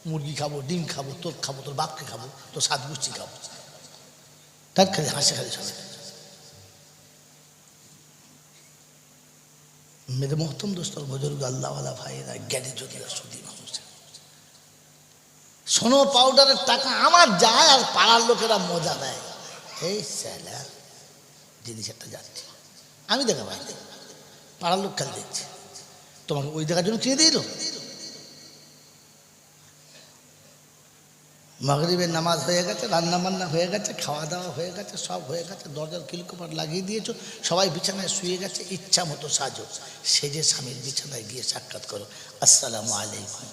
মুরগি খাবো, ডিম খাবো, তোর খাবো, তোর বাপকে খাবো, তোর সাত গুষ্টি খাবো, তার খালি হাসে খালি সবাই। মেরে মহতম দোস্তর বুজুর্গ আল্লাহওয়ালা ভাইয়েরা, জ্ঞানী যদি সুদী মানুষ, সোনো পাউডারের টাকা আমার যায় আর পাড়ার লোকেরা মজা দেয়। এই স্যালা জিনিস একটা যাচ্ছে, আমি দেখা পাই, পাড়ার লোক খেলে দেখছে, তোমাকে ওই দেখার জন্য চিনে দিল। মাগরিবের নামাজ হয়ে গেছে, রান্না বান্না হয়ে গেছে, খাওয়া দাওয়া হয়ে গেছে, সব হয়ে গেছে, দরজার কিলকোপাট লাগিয়ে দিয়েছো, সবাই বিছানায় শুয়ে গেছে, ইচ্ছা মতো সাজো, সেজে স্বামীর বিছানায় গিয়ে সাক্ষাৎ করো, আসসালামু আলাইকুম।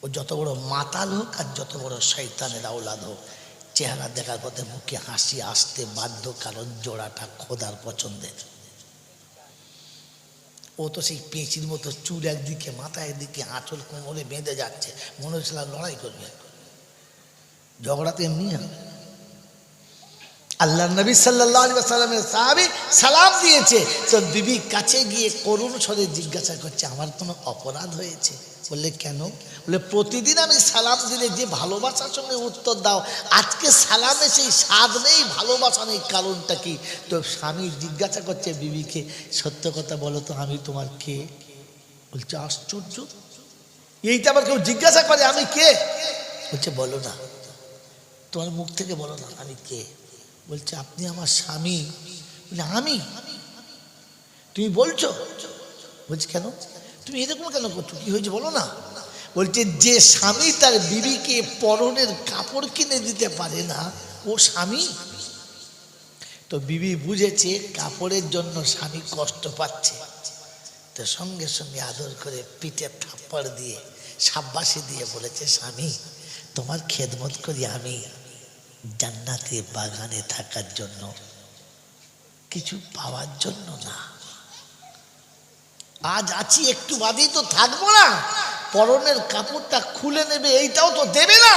ও যত বড় মাতাল হোক আর যত বড় শয়তানের আওলাদ হোক, চেহারা দেখার পথে মুখে হাসি আসতে বাধ্য, কারণ জোড়াটা খোদার পছন্দের। ও তো সেই পেঁচির মতো চুল একদিকে, মাথা একদিকে, আঁচল কোমরে বেঁধে যাচ্ছে, মনে হচ্ছিল লড়াই করবে। ঝগড়া তো এমনি হবে। আল্লাহ নবী সাল্লাল্লাহু আলাইহি ওয়াসাল্লামের সাহাবী সালাম দিয়েছে, তো বিবি কাছে গিয়ে করুণ স্বরে জিজ্ঞাসা করছে, আমার কোনো অপরাধ হয়েছে? বললে কেন? বলে প্রতিদিন আমি সালাম দিলে যে ভালোবাসার সঙ্গে উত্তর দাও, আজকে সালামে সেই স্বাদ নেই, ভালোবাসা নেই, কারণটা কি? তো স্বামী জিজ্ঞাসা করছে বিবিকে, সত্য কথা বলো তো, আমি তোমার কে? বলছে আশ্চর্য, এইটা আবার কেউ জিজ্ঞাসা করে আমি কে? বলছে বলো না, তোমার মুখ থেকে বলো না আমি কে। বলছে আপনি আমার স্বামী। বলে আমি? তুমি বলছো? বলছে কেন, তুমি এরকম কেন করছো, কি হয়েছে বলো না। বলছে যে স্বামী তার বিবিকে পরনের কাপড় কিনে দিতে পারে না, ও স্বামী? তো বিবি বুঝেছে কাপড়ের জন্য স্বামী কষ্ট পাচ্ছে, তো সঙ্গে সঙ্গে আদর করে পিঠে থাপ্পড় দিয়ে সাব্বাসি দিয়ে বলেছে, স্বামী তোমার খেদমত করি আমি জান্নাতে বাগানে থাকার জন্য, কিছু পাওয়ার জন্য না। আজ আছি, একটু বাদেই তো থাকবো না, পরনের কাপড়টা খুলে নেবে এইটাও তো দেবে না।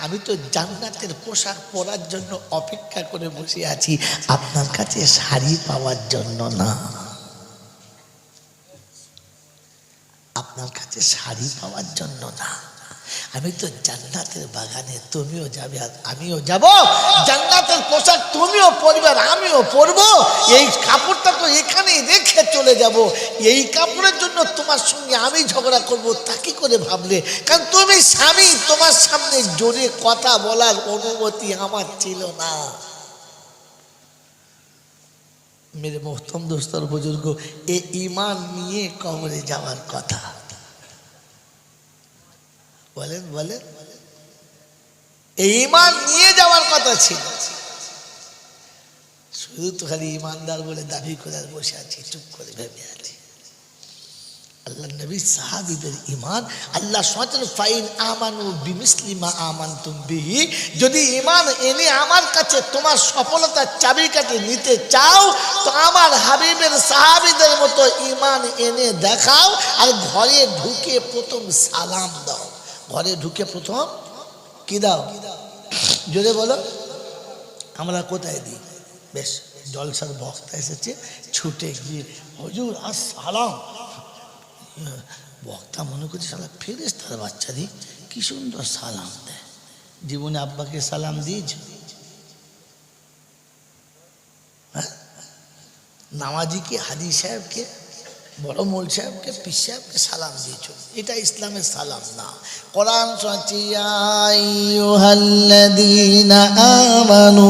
আমি তো জান্নাতের পোশাক পরার জন্য অপেক্ষা করে বসে আছি, আপনার কাছে শাড়ি পাওয়ার জন্য না, আপনার কাছে শাড়ি পাওয়ার জন্য না। আমি তো জান্নাতের বাগানে, তুমিও যাবে আর আমিও যাব, জান্নাতের পোশাক তুমিও পরবে আর আমিও পরবো, এই কাপড়টা তো এখানেই রেখে চলে যাব, এই কাপড়ের জন্য তোমার সঙ্গে আমি ঝগড়া করব তা কি করে ভাবলে? কারণ তুমি স্বামী, তোমার সামনে জোরে কথা বলার অনুমতি আমার ছিল না। মেরে মোহতম দোস্তর বুজুর্গ, এ ঈমান নিয়ে কবরে যাওয়ার কথা। বলেন বলেন, এই ঈমান নিয়ে যাওয়ার কথা ছিল, শুধু তো খালি ঈমানদার বলে দাবি করে আর বসে আছি, চুপ করে ভেবে আছি। আল্লাহ নবী সাহাবীদের ঈমান, আল্লাহ সুবহানাহু ফাইন আমানু বিমিসলি মা আমানতুম বিহি, যদি ঈমান এনে আমার কাছে তোমার সফলতার চাবিকাঠি নিতে চাও, তো আমার হাবিবের সাহাবীদের মতো ঈমান এনে দেখাও, আর ঘরে ঢুকে প্রথম সালাম দাও। ঘরে ঢুকে প্রথম কি দাও? জোরে বলো, আমরা কোথায় দিই? বেশ জলসার বক্তা এসেছে, ছুটে গিয়ে হুজুর আসসালাম। বক্তা মনে করছে সালা ফেরেশতার বাচ্চারই কি সুন্দর সালাম দেয়। জীবনে আব্বাকে সালাম দিয়েছ? নামাজিকে, হাজি সাহেবকে, বড় মোল সাহেবকে, পীর সাহেবকে সালাম দিয়েছ, এটা ইসলামের সালাম না। কোরআন শোনাচ্ছি, ইয়া আইয়ুহাল্লাযীনা আমানু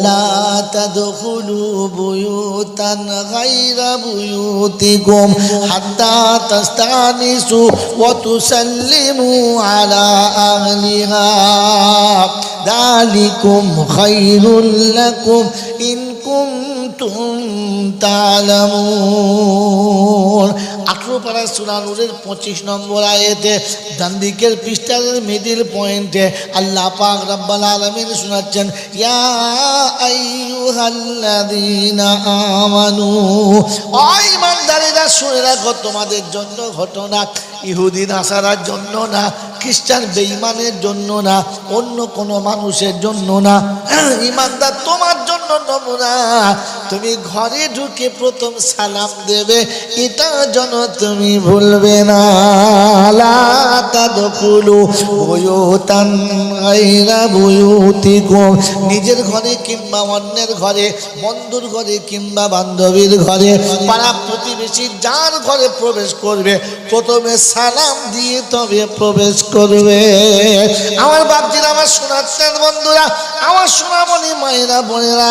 লা তাদখুলু বুয়ুতান গায়রা বুয়ুতিকুম হাত্তা তাস্তানিসু ওয়া তুসাল্লিমু আলা আহলিহা যালিকুম খায়রুল লাকুম ইন কুনতুম তা'লামুন। 18 পারা সূরা নূরের 25 নম্বর আয়াতে ডান দিকের পৃষ্ঠার মিডল পয়েন্টে আল্লাহ পাক রব্বুল আলামিন শোনাচ্ছেন, ইয়া আইয়ুহাল্লাযীনা আমানু, ও ঈমানদারেরা শুনে রাখো, তোমাদের জন্য ঘটনা, ইহুদি নাসারার জন্য না, খ্রিস্টান বেঈমানের জন্য না, অন্য কোনো মানুষের জন্য না, ঈমানদার তোমার জন্য নমুনা। তুমি ঘরে ঢুকে প্রথম সালাম দেবে, এটা যেন তুমি ভুলবে না। লা তাদখুলু বুয়ুতান গায়রা বুয়ুতিকুম, নিজের ঘরে কিংবা অন্যের ঘরে, বন্ধুর ঘরে কিংবা বান্ধবীর ঘরে, পাড়া প্রতিবেশী যার ঘরে প্রবেশ করবে প্রথমে সালাম দিয়ে তবে প্রবেশ করবে। আমার বাপজিরা, আমার শোনাচ্ছেন বন্ধুরা, আমার সোনামণি মায়েরা বোনেরা,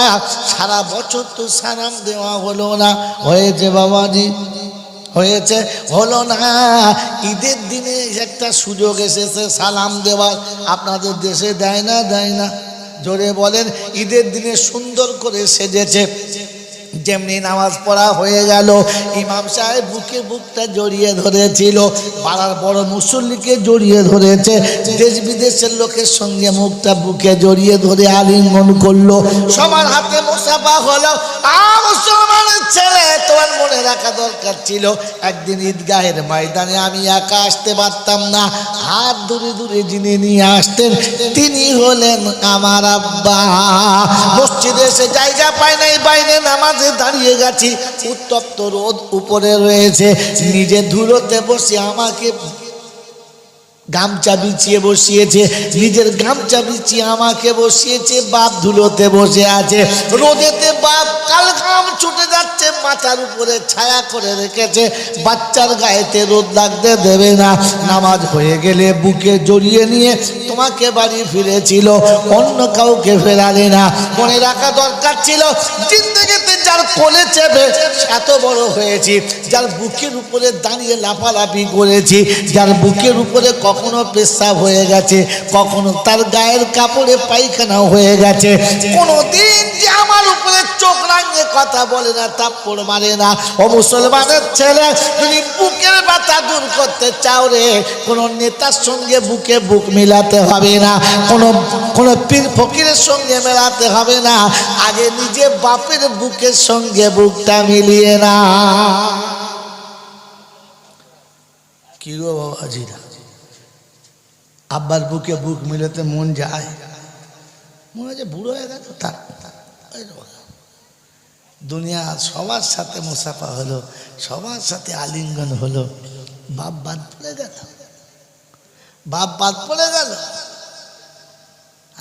সারা বছর তো সালাম দেওয়া হলো না, হয়েছে বাবাজি, হয়েছে, হলো না। ঈদের দিনে একটা সুযোগ এসেছে সালাম দেওয়ার। আপনাদের দেশে দেয় না? দেয় না? জোরে বলেন। ঈদের দিনে সুন্দর করে সেজেছে, যেমনি নামাজ পড়া হয়ে গেল, ইমাম সাহেব বুকে বুকটা জড়িয়ে ধরেছিল, পাড়ার বড় মুসল্লিকে জড়িয়ে ধরেছে, দেশ বিদেশের লোকের সঙ্গে মুখটা বুকে জড়িয়ে ধরে আলিঙ্গন করলো, সবার হাতে মুসাফা হলো। মুসলমানের ছেলে, তোমার মনে রাখা দরকার ছিল, একদিন ঈদগাহের ময়দানে আমি একা আসতে পারতাম না, হাত দূরে দূরে যিনি নিয়ে আসতেন তিনি হলেন আমার আব্বা। মসজিদে এসে জায়গা পায় নাই, বাইরে নামাজে দাঁড়িয়ে গেছি, উত্তপ্ত রোদ উপরে রয়েছে, নিজে ধুলোতে বসে আমাকে গামছা বিছিয়ে বসিয়েছে, নিজের গামছা বিছিয়ে আমাকে বসিয়েছে, বাপ ধুলোতে বসে আছে, রোদেতে বাপ কাল ঘাম ছুটে যাচ্ছে, মাথার উপরে ছায়া করে রেখেছে, বাচ্চার গায়েতে রোদ লাগতে দেবে না। নামাজ হয়ে গেলে বুকে জড়িয়ে নিয়ে তোমাকে বাড়ি ফিরেছিল, অন্য কাউকে ফেরালে না। মনে রাখা দরকার ছিল, জিন্দেগিতে যার কোলে চেপে এত বড় হয়েছি, যার বুকের উপরে দাঁড়িয়ে লাফালাফি করেছি, যার বুকের উপরে কখনো পেশাব হয়ে গেছে, কখনো তার গায়ের কাপড়ে পায়খানা হয়ে গেছে, কোনোদিন যে আমার উপরে চোখ রাঙিয়ে কথা বলে না, থাপ্পড় মারে না। ও মুসলমানের ছেলে, তুমি বুকের ব্যথা দূর করতে চাও রে, কোনো নেতার সঙ্গে বুকে বুক মিলাতে হবে না, কোনো পীর ফকিরের সঙ্গে মেলাতে হবে না, আগে নিজে বাপের বুকের সঙ্গে বুকটা মিলিয়ে না। কি গো বাবাজিরা, আব্বার বুকে বুক মিলাতে মন যায়? মনে হয় যে বুড়ো হয়ে গেল তার। দুনিয়া সবার সাথে মুসাফা হলো, সবার সাথে আলিঙ্গন হলো, বাপ বাদ পড়ে গেল, বাপ বাদ পড়ে গেল।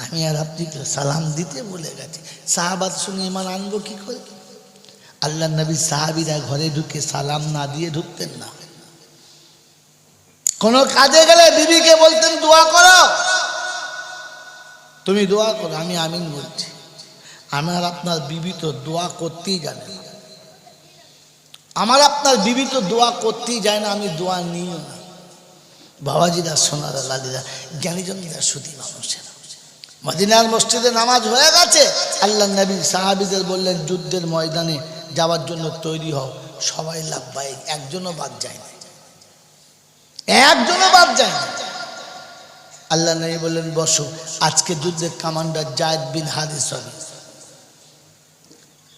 আমি আর আপনি সালাম দিতে ভুলে গেছি। সাহাবাত সঙ্গে ইমান আনবো কি করে? আল্লাহ নবী সাহাবীরা ঘরে ঢুকে সালাম না দিয়ে ঢুকতেন না। কোনো কাজে গেলে বিবিকে বলতেন দোয়া করো, তুমি দোয়া করো, আমি আমিন বলছি। আমার আপনার বিবি তো দোয়া করতেই জানে না, আমার আপনার বিবি তো দোয়া করতেই যায় না, আমি দোয়া নিও না। বাবাজিরা, সোনারা, লালিরা, জ্ঞানীজনরা, সুধী মানুষেরা, মদিনার মসজিদে নামাজ হয়ে গেছে, আল্লাহ নবী সাহাবীদের বললেন যুদ্ধের ময়দানে যাওয়ার জন্য তৈরি হও। সবাই লাভবাহিক, একজনও বাদ যায় না, একজনও বাদ যায় না। আল্লাহ নবী বললেন বসো, আজকে যুদ্ধের কমান্ডার যায়েদ বিন হারিস হবে,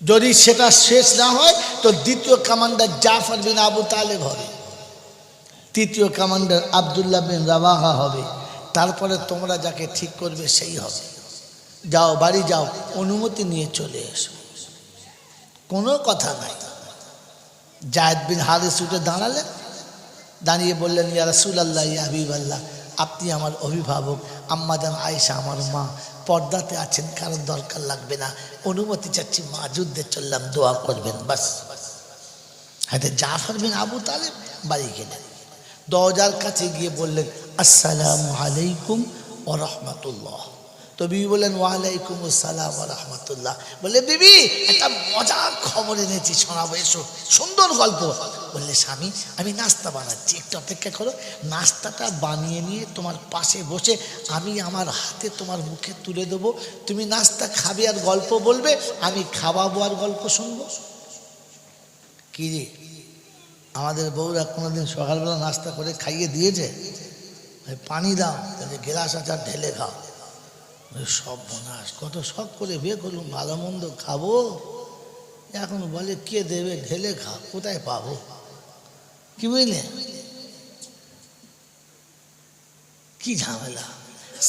যদি সেটা শেষ না হয় তো দ্বিতীয় কমান্ডার জাফর বিন আবু তালেব হবে, তৃতীয় কমান্ডার আব্দুল্লাহ বিন রাওয়াহা হবে, তারপরে তোমরা যাকে ঠিক করবে সেই হবে। যাও বাড়ি যাও, অনুমতি নিয়ে চলে এসো। কোনো কথা নাই। জায়েদ বিন হারিস উঠে দাঁড়ালেন, দাঁড়িয়ে বললেন, ইয়া রাসূলুল্লাহ, ইয়া হাবিবাল্লাহ, আপনি আমার অভিভাবক, আম্মা জান আয়েশা আমার মা, পর্দাতে আছেন, কারোর দরকার লাগবে না, অনুমতি চাচ্ছি, মা যুদ্ধে চললাম, দোয়া করবেন বাস। হাতে জাফর বিন আবু তালেব বাড়ি গেলেন, দরজার কাছে গিয়ে বললেন, আসসালামু আলাইকুম ওয়া রাহমাতুল্লাহ। তো বিবি বললেন, ওয়ালাইকুম আসসালাম ওয়া রাহমাতুল্লাহ। বললে, বিবি একটা মজার খবর এনেছি, শোনাবো, এসো, সুন্দর গল্প। বললে, স্বামী আমি নাস্তা বানাচ্ছি, একটু অপেক্ষা করো, নাস্তাটা বানিয়ে নিয়ে তোমার পাশে বসে আমি আমার হাতে তোমার মুখে তুলে দেবো, তুমি নাস্তা খাবে আর গল্প বলবে, আমি খাওয়াবো আর গল্প শুনবো। কি রে, আমাদের বউরা কোনোদিন সকালবেলা নাস্তা করে খাইয়ে দিয়েছে? পানি দাও, গ্লাস আচার ঢেলে খাও। সব বোনাস, কত শখ করে বিয়ে করলুম, ভালো মন্দ খাবো, এখন বলে কে দেবে, ঢেলে খা, কোথায় পাবো? কি বুঝলে, কি ঝামেলা।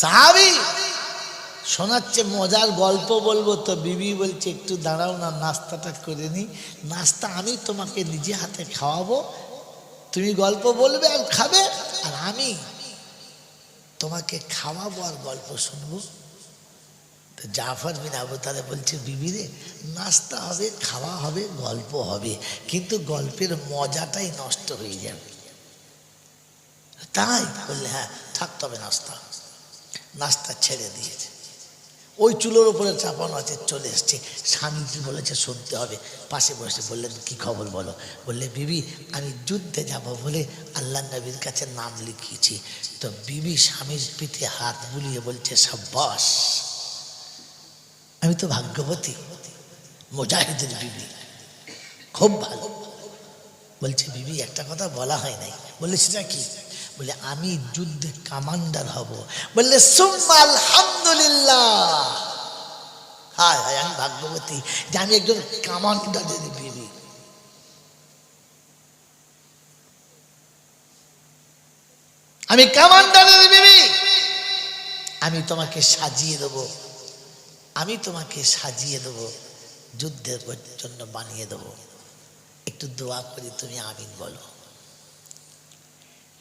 সাহাবী শোনাচ্ছে মজার গল্প বলবো, তো বিবি বলছে, একটু দাঁড়াও না, নাস্তাটা করে নি, নাস্তা আমি তোমাকে নিজে হাতে খাওয়াবো, তুমি গল্প বলবে আর খাবে, আর আমি তোমাকে খাওয়াবো আর গল্প শুনবো। তো জাফর বিন আবু তালেব বলছে, বিবি রে, নাস্তা হবে, খাওয়া হবে, গল্প হবে, কিন্তু গল্পের মজাটাই নষ্ট হয়ে যাবে। তাই বললে, হ্যাঁ থাকতে হবে, নাস্তা ছেড়ে দিয়েছে, ওই চুলোর উপরে চাপানো আছে, চলে এসছে, স্বামীজি বলেছে শুনতে হবে, পাশে বসে বললেন, কি খবর বলো? বললে, বিবি আমি যুদ্ধে যাব বলে আল্লাহ নবীর কাছে নাম লিখিয়েছি। তো বিবি স্বামীর পিঠে হাত বুলিয়ে বলছে, সাব্বাস, আমি তো ভাগ্যবতী, মুজাহিদের বিবি, খুব ভালো। বলছে, বিবি একটা কথা বলা হয় নাই। বললে, সেটা কি? বলে, আমি যুদ্ধে কমান্ডার হব। বললে, সুম্মা আলহামদুলিল্লাহ, হায় হায়, আমি ভাগ্যবতী যে আমি একজন কমান্ডারের বিবি। আমি কমান্ডারের বিবি, আমি তোমাকে সাজিয়ে দেবো, আমি তোমাকে সাজিয়ে দেবো, যুদ্ধের জন্য বানিয়ে দেবো, একটু দোয়া করি, তুমি আমিন বলো।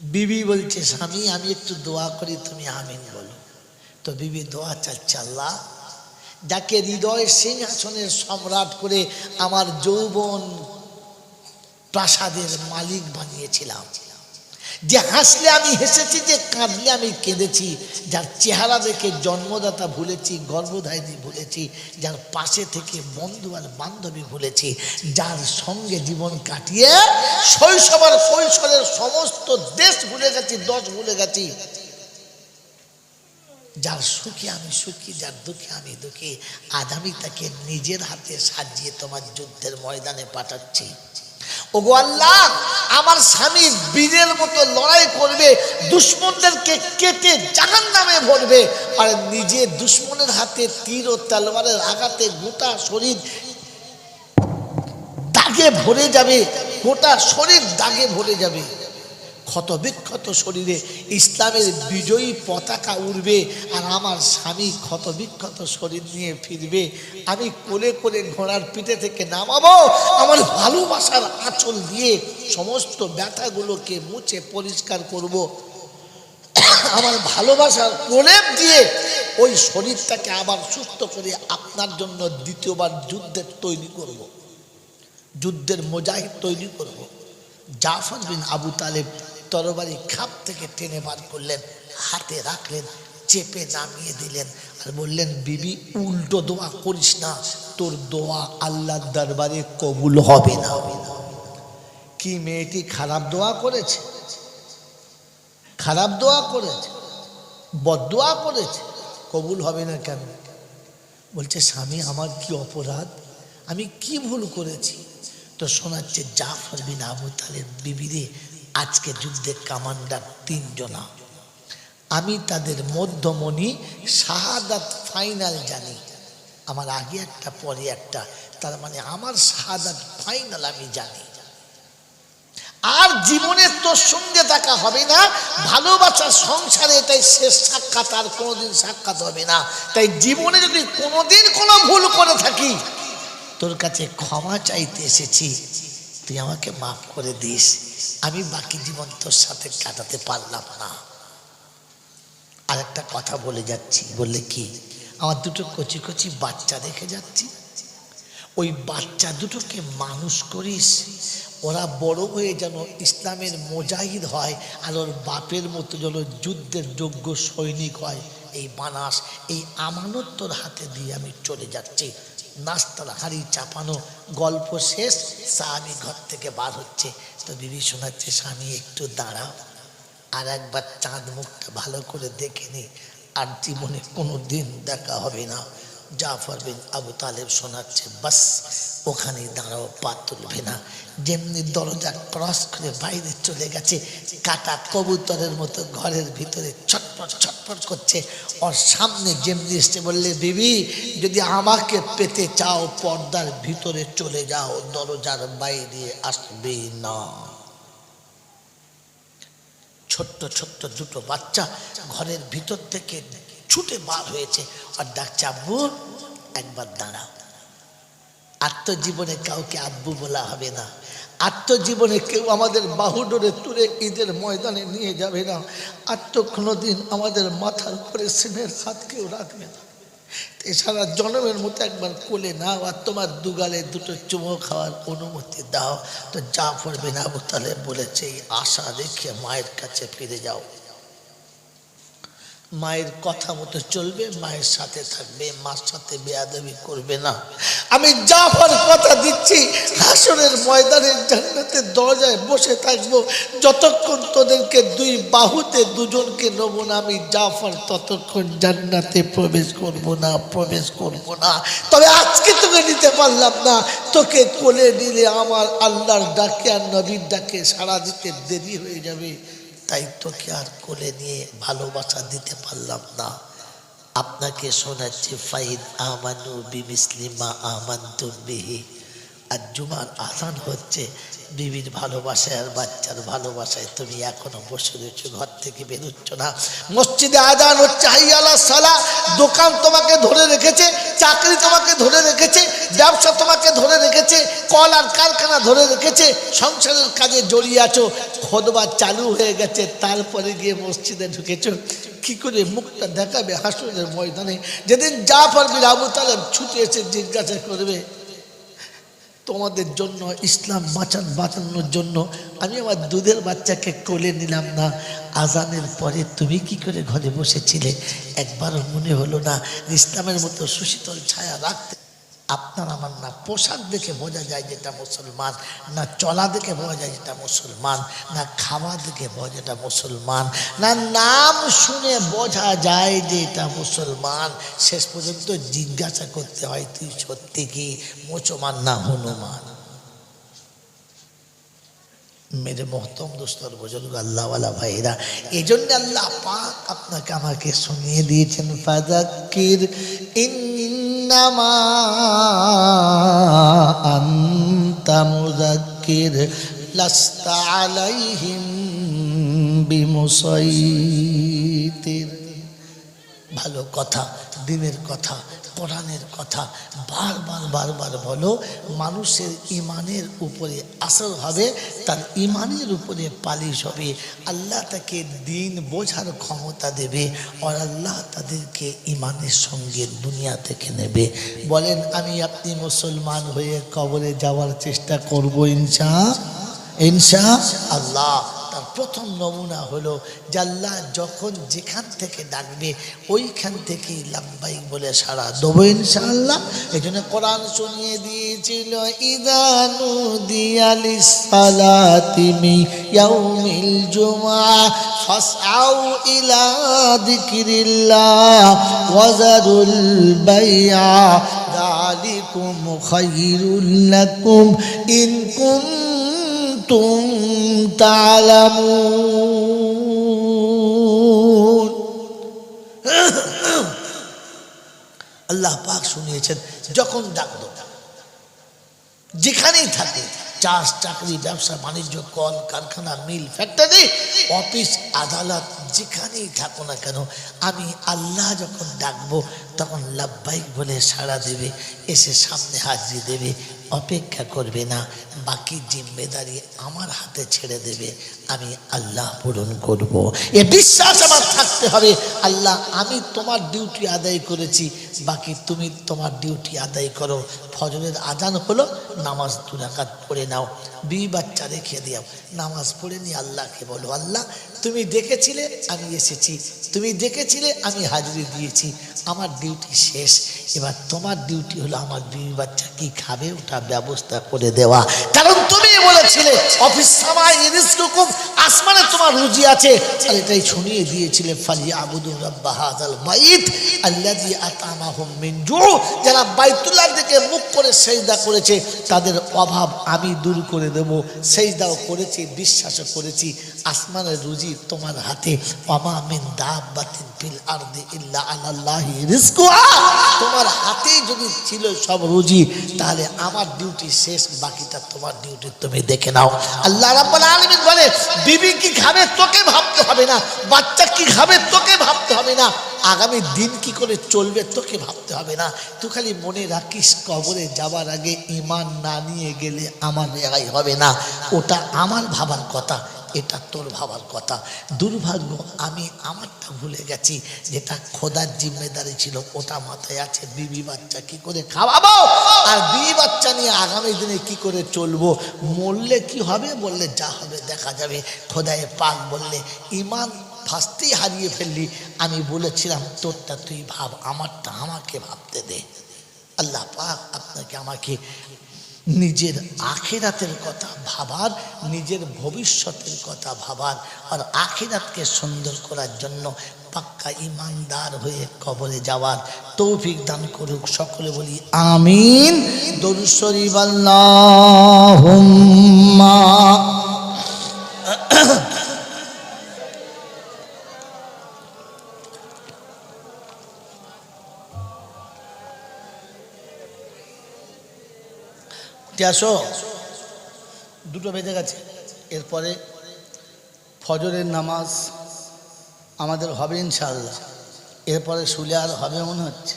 বিবি বলছে, স্বামী আমি একটু দোয়া করি, তুমি আমিন বলো। তো বিবি দোয়া চাচ্ছে, আল্লাহ যাকে হৃদয় সিংহাসনের সম্রাট করে আমার যৌবন প্রাসাদের মালিক বানিয়েছিলাম, যে হাসলে আমি হেসেছি, যে কাঁদলে আমি কেঁদেছি, যার চেহারা দেখে জন্মদাতা ভুলেছি, গর্ভধারিণী ভুলেছি, যার পাশে থেকে বন্ধু আর বান্ধবী ভুলেছি, যার সঙ্গে জীবন কাটিয়ে শৈশব আর কৈশোরের সমস্ত দেশ ভুলে গেছি, দশ ভুলে গেছি, যার সুখে আমি সুখী, যার দুঃখে আমি দুঃখী, আজ আমি তাকে নিজের হাতে সাজিয়ে তোমার যুদ্ধের ময়দানে পাঠাচ্ছি। ওগো আল্লাহ, আমার স্বামী বীরের মতো লড়াই করবে, দুশ্মনদেরকে কেটে জাহান্নামে ভরবে, আর নিজে দুশ্মনের হাতে তীর ও তলোয়ারের আঘাতে গোটা শরীর দাগে ভরে যাবে, গোটা শরীর দাগে ভরে যাবে, ক্ষত বিক্ষত শরীরে ইসলামের বিজয়ী পতাকা উড়বে, আর আমার স্বামী ক্ষত বিক্ষত শরীর নিয়ে ফিরবে। আমি কোলে কোলে ঘোড়ার পিঠে থেকে নামাবো, আমার ভালোবাসার আঁচল দিয়ে সমস্ত ব্যথাগুলোকে মুছে পরিষ্কার করব, আমার ভালোবাসার প্রলেপ দিয়ে ওই শরীরটাকে আবার সুস্থ করে আপনার জন্য দ্বিতীয়বার যুদ্ধের তৈরি করব, যুদ্ধের মুজাহিদ তৈরি করব। জাফর বিন আবু তালেব তরবারি খাপ থেকে টেনে বার করলেন, হাতে রাখলেন, চেপে নামিয়ে দিলেন, আর বললেন, বিবি উল্টো দোয়া করিস না, তোর দোয়া আল্লাহর দরবারে কবুল হবে না। কি মেয়েটি খারাপ দোয়া করেছে? খারাপ দোয়া করেছে, বদদোয়া করেছে, কবুল হবে না কেন? বলছে, স্বামী আমার কি অপরাধ, আমি কি ভুল করেছি? তো শোনাচ্ছে, জাফর বিন আবু তালেব, বিবিরে আজকে যুদ্ধে কমান্ডার 3 জনা, আমি তাদের মধ্যমণি, শাহাদাত ফাইনাল জানি, আমার আগে একটা পরে একটা, তার মানে আমার শাহাদাত ফাইনাল আমি জানি। আর জীবনে তোর সঙ্গে দেখা হবে না, ভালোবাসার সংসারে এটাই শেষ সাক্ষাৎ, আর কোনোদিন সাক্ষাৎ হবে না। তাই জীবনে যদি কোনোদিন কোনো ভুল করে থাকি, তোর কাছে ক্ষমা চাইতে এসেছি, তুই আমাকে মাফ করে দিস, আমি বাকি জীবন তোর সাথে কাটাতে পারলাম না। আর একটা কথা বলে যাচ্ছি, বললে কি, আমার দুটো কচি কচি বাচ্চা রেখে যাচ্ছি, ওই বাচ্চা দুটোকে মানুষ করিস, ওরা বড় হয়ে যেন ইসলামের মুজাহিদ হয়, আর ওর বাপের মতো যেন যুদ্ধের যোগ্য সৈনিক হয়। এই বানাস, এই আমানত তোর হাতে দিয়ে আমি চলে যাচ্ছি। নাস্তার হাঁড়ি চাপানো, গল্প শেষ, স্বামী ঘর থেকে বার হচ্ছে, তো বিবি শোনাচ্ছে, স্বামী একটু দাঁড়াও, আর একবার চাঁদ মুখটা ভালো করে দেখে নি, আর জীবনে কোনো দিন দেখা হবে না। জাফর বিন আবু তালেব শোনাচ্ছে, বাস ওখানেই দাঁড়াও, পা তুলবে না। যেমনি দরজা ক্রস করে বাইরে চলে গেছে, কাটা কবুতরের মতো ঘরের ভিতরে ছটফট ছটফট করছে। ওর সামনে যেমনি এসে বললে, বিবি যদি আমাকে পেতে চাও পর্দার ভিতরে চলে যাও, দরজার বাইরে আসবে না। ছোট্ট ছোট্ট দুটো বাচ্চা ঘরের ভিতর থেকে ছুটে বার হয়েছে, আর ডাকছে, আব্বু একবার দাঁড়াও। আত্মজীবনে কাউকে আব্বু বলা হবে না, আত্মজীবনে কেউ আমাদের বাহুডোরে তুলে ঈদের ময়দানে নিয়ে যাবে না, কোনোদিন আমাদের মাথার উপরে সিনের হাত কেউ রাখবে না। সারা জনমের মতো একবার কোলে নাও, আর তোমার দুগালে দুটো চুমো খাওয়ার অনুমতি দাও। তো জাফর বিন আবু তালেব বলেছে, এই আশা রেখে মায়ের কাছে ফিরে যাও, মায়ের কথা মতো চলবে, মায়ের সাথে থাকবে, মার সাথে বেয়াদবি করবে না। আমি জাফর কথা দিচ্ছি, হাসরের ময়দানে জান্নাতের দরজায় বসে থাকবো, যতক্ষণ তোদেরকে দুই বাহুতে দুজনকে নেবো না, আমি জাফর ততক্ষণ জান্নাতে প্রবেশ করব না। তবে আজকে তোকে নিতে পারলাম না, তোকে কোলে নিলে আমার আল্লাহর ডাকে আর নবীর ডাকে সাড়া দিতে দেরি হয়ে যাবে, তাই তোকে আর কোলে নিয়ে ভালোবাসা দিতে পারলাম না। আপনাকে শোনাচ্ছি, ফাইদ আমানু বিমিসলি মা আমানতুম বিহি। আর জুমার আজান হচ্ছে, বিবির ভালোবাসায় আর বাচ্চার ভালোবাসায় তুমি এখনো বসে রয়েছো, ঘর থেকে বেরোচ্ছ না। মসজিদে আজান হচ্ছে, হাইয়া আলাস সালাহ। দোকান তোমাকে ধরে রেখেছে, চাকরি তোমাকে ধরে রেখেছে, ব্যবসা তোমাকে ধরে রেখেছে, কল আর কারখানা ধরে রেখেছে, সংসারের কাজে জড়িয়ে আছো, খুতবা চালু হয়ে গেছে, তারপরে গিয়ে মসজিদে ঢুকেছো। কি করে মুখটা দেখাবে হাসরের ময়দানে, যেদিন জাফর বিন আবু তালেব ছুটে এসে জিজ্ঞাসা করবে, তোমাদের জন্য, ইসলাম বাঁচানোর জন্য আমি আমার দুধের বাচ্চাকে কোলে নিলাম না, আজানের পরে তুমি কি করে ঘরে বসেছিলে? একবারও মনে হলো না ইসলামের মতো সুশীতল ছায়া রাখতে? আপনার আমার না পোশাক দেখে বোঝা যায় যেটা মুসলমান, না চলা দেখে বোঝা যায় যেটা মুসলমান, না খাওয়া দেখে বোঝা যেটা মুসলমান, না নাম শুনে বোঝা যায় যে এটা মুসলমান। শেষ পর্যন্ত জিজ্ঞাসা করতে হয়, তুই সত্যি কি মুসলমান না হনুমান? মেরে মোহতম দোস্তর বুজুর্গ আল্লাহওয়ালা ভাইরা, এই জন্য আল্লাহ পাক আপনাকে আমাকে শুনিয়ে দিয়েছেন, ফাযাক্কির ইন্নামা আনতা মুযাক্কির লাস্তা আলাইহিম বিমুসাইতির। ভালো কথা, দিনের কথা, কোরআনের কথা বারবার বলো, মানুষের ইমানের উপরে আসর হবে, তার ইমানের উপরে পালিশ হবে, আল্লাহ তাকে দিন বোঝার ক্ষমতা দেবে, আর আল্লাহ তাদেরকে ইমানের সঙ্গে দুনিয়া থেকে নেবে। বলেন, আমি আপনি মুসলমান হয়ে কবরে যাওয়ার চেষ্টা করব ইনশাআল্লাহ। তার প্রথম নমুনা হলো যে আল্লাহ যখন যেখান থেকে ডাকবে ওইখান থেকেই লাব্বাইক বলে সাড়া দেবো ইনশাআল্লাহ। এই জন্য কোরআন শুনিয়ে দিয়েছিল, ইযা নুদিয়া লিস-সালাতি মিন ইয়াউমিল জুমআ ফাসআউ ইলা যিকরিল্লাহ ওয়া যারুল বাই'a যালিকুম খায়রুল লাকুম ইন কুনতুম তা'লামুন। আল্লাহ পাক শুনিয়েছেন, যখন ডাকবো যেখানেই থাকে চাষ চাকরি ব্যবসা বাণিজ্য কল কারখানা মিল ফ্যাক্টরি অফিস আদালত যেখানেই থাকো না কেন আমি আল্লাহ যখন ডাকবো তখন লাব্বাইক বলে সাড়া দেবে, এসে সামনে হাজির দেবে, অপেক্ষা করবে না, বাকি জিম্মেদারি আমার হাতে ছেড়ে দেবে, আমি আল্লাহ পূরণ করব। এ বিশ্বাস আমার থাকতে হবে, আল্লাহ আমি তোমার ডিউটি আদায় করেছি, বাকি তুমি তোমার ডিউটি আদায় করো। ফজরের আজান হলো, নামাজ 2 রাকাত পড়ে নাও, বিবি বাচ্চা রেখে দিও, নামাজ পড়ে নিয়ে আল্লাহকে বলো, আল্লাহ তুমি ডেকেছিলে আমি এসেছি, তুমি ডেকেছিলে আমি হাজিরি দিয়েছি, আমার ডিউটি শেষ, এবার তোমার ডিউটি হলো আমার বিবি বাচ্চা কি খাবে ওটা ব্যবস্থা করে দেওয়া। কারণ তুমি বলেছিলে অফিস সামাই রিজকুকুম, আসমানে তোমার রুজি আছে, আর এটাই শুনিয়ে দিয়েছিলে ফালিয়াবুদু রাব্বা হাযাল বাইত আল্লাযী আত'আমাহুম মিন জু'। যারা বাইতুল্লাহর দিকে মুখ করে সিজদা করেছে তাদের অভাব আমি দূর করে দেব। সিজদাও করেছি, বিশ্বাসও করেছি, আসমানের রুজি তোমার হাতে, ওয়ামা মিন দাব্বাতিন ফিল আরদি ইল্লা আলাল্লাহি রিজকুহা। তোমার হাতেই যদি ছিল সব রুজি, তাহলে আমার ডিউটি শেষ, বাকিটা তোমার ডিউটি তুমি দেখে নাও। আল্লাহ রাব্বুল আলামিন বলে বিবি কি খাবে তোকে ভাবতে হবে না, বাচ্চা কি খাবে তোকে ভাবতে হবে না, আগামী দিন কি করে চলবে তোকে ভাবতে হবে না। তুই খালি মনে রাখিস কবরে যাবার আগে ঈমান না নিয়ে গেলে আমার রেহাই হবে না। ওটা আমার ভাবার কথা, এটা তোর ভাবার কথা। দুর্ভাগ্য আমি আমারটা ভুলে গেছি, যেটা খোদার জিম্মেদারি ছিল ওটা মাথায় আছে। বিবি বাচ্চা কি করে খাওয়াবো, আর বিবি বাচ্চা নিয়ে আগামী দিনে কি করে চলবো, মরলে কি হবে বললে যা হবে দেখা যাবে। খোদায়ে পাক বললে ঈমান ফার্স্টেই হারিয়ে ফেললি, আমি বলেছিলাম তোরটা তুই ভাব, আমারটা আমাকে ভাবতে দে। আল্লাহ পাক আপনাকে আমাকে নিজের আখিরাতের কথা ভাবার, নিজের ভবিষ্যতের কথা ভাবার, আর আখিরাতকে সুন্দর করার জন্য পাক্কা ইমানদার হয়ে কবরে যাওয়ার তৌফিক দান করুক। সকলে বলি আমিন। দরুদ শরীফ আল্লাহুম্মা। আসো, 2টো বেজে গেছে, এরপরে ফজরের নামাজ আমাদের হবে ইনশাআল্লাহ, এরপরে শুলে আর হবে মনে হচ্ছে,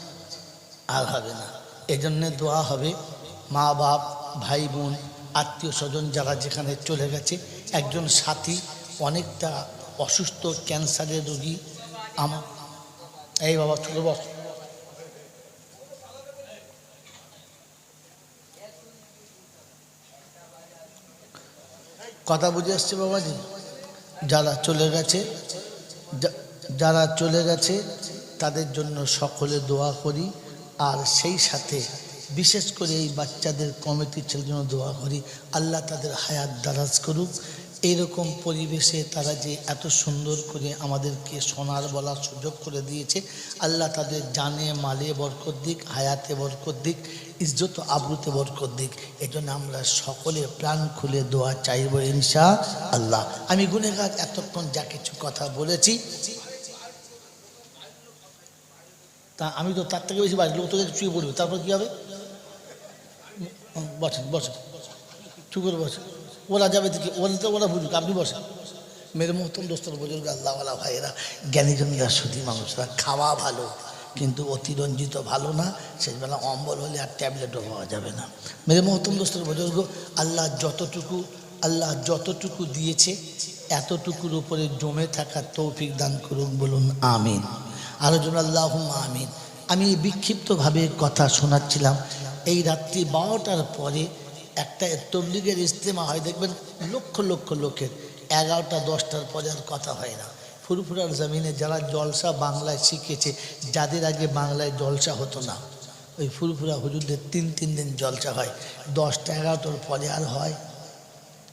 আর হবে না। এই জন্যে দোয়া হবে, মা বাপ ভাই বোন আত্মীয় স্বজন যারা যেখানে চলে গেছে, একজন সাথী অনেকটা অসুস্থ ক্যান্সারের রোগী, আমার এই বাবা ছোটো বস, কথা বুঝে আসছে বাবাজি, যারা চলে গেছে, যারা চলে গেছে তাদের জন্য সকলে দোয়া করি, আর সেই সাথে বিশেষ করে এই বাচ্চাদের কমিটির ছেলের জন্য দোয়া করি, আল্লাহ তাদের হায়াত দারাজ করুক। এইরকম পরিবেশে তারা যে এত সুন্দর করে আমাদেরকে শোনার বলার সুযোগ করে দিয়েছে, আল্লাহ তাদের জানে মালে বরকত দিক, হায়াতে বরকত দিক, ইজ্জত আবরুতে বরকত দিক। এই জন্য আমরা সকলে প্রাণ খুলে দোয়া চাইব ইনশাআল্লাহ। আমি গুনেগার এতক্ষণ যা কিছু কথা বলেছি, তা আমি তো তার থেকে বেশি বাড়ি লোক তোদের চুয়ে পড়বে, তারপর কী হবে? বসেন বসেন, চুপ করে বসেন, ওরা যাবে থেকে ওরা তো ওরা বুঝুক, আপনি বসেন। মেরে মহতম দোস্তর বুজুর্গ আল্লাহওয়ালা ভাইয়েরা, জ্ঞানীজনরা সুধী মানুষরা, খাওয়া ভালো কিন্তু অতিরঞ্জিত ভালো না, সেবেলা অম্বল হলে আর ট্যাবলেটও পাওয়া যাবে না। মেরে মহতম দোস্তর বুজুর্গ, আল্লাহ যতটুকু দিয়েছে এতটুকুর উপরে জমে থাকা তৌফিক দান করুন, বলুন আমিন। আরো জন আল্লাহুম্মা আমিন। আমি বিক্ষিপ্তভাবে কথা শোনাচ্ছিলাম, এই রাত্রি 12টার পরে একটা তবলিগের ইজতেমা হয়, দেখবেন লক্ষ লক্ষ লোকের, 11টা 10টার পরে আর কথা হয় না। ফুরফুরার জমিনে যারা জলসা বাংলায় শিখেছে, যাদের আগে বাংলায় জলসা হতো না, ওই ফুরফুরা হুজুরদের 3 দিন জলসা হয়, 10টা 11টার পরে আর হয়।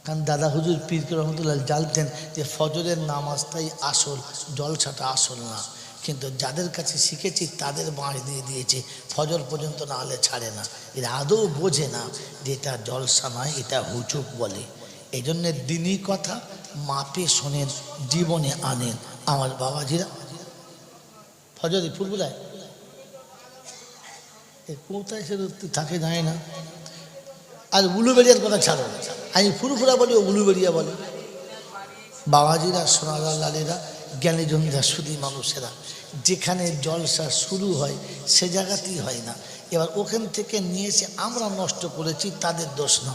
কারণ দাদা হুজুর পীর রহমতুল্লাহ জানতেন যে ফজরের নামাজটাই আসল, জলসাটা আসল না। কিন্তু যাদের কাছে শিখেছি তাদের বাঁশ দিয়ে দিয়েছে, ফজর পর্যন্ত না হলে ছাড়ে না। এরা আদৌ বোঝে না যে এটা জলসা নয়, এটা হুচুক বলে। এই জন্যে দিনই কথা মাপে শোনেন, জীবনে আনেন। আমার বাবাজিরা ফজরে ফুলগুলায় কোথায় সে থাকে যায় না। আর উলুবেড়িয়ার কথা ছাড়ো, আমি ফুরফুরা বলি, ও উলুবেড়িয়া বলে। বাবাজিরা, সোনারা, লালেরা, জ্ঞানীজনরা, সুধী মানুষেরা, যেখানে জলসা শুরু হয় সে জায়গাতেই হয় না। এবার ওখান থেকে নিয়ে এসে আমরা নষ্ট করেছি, তাদের দোষ না।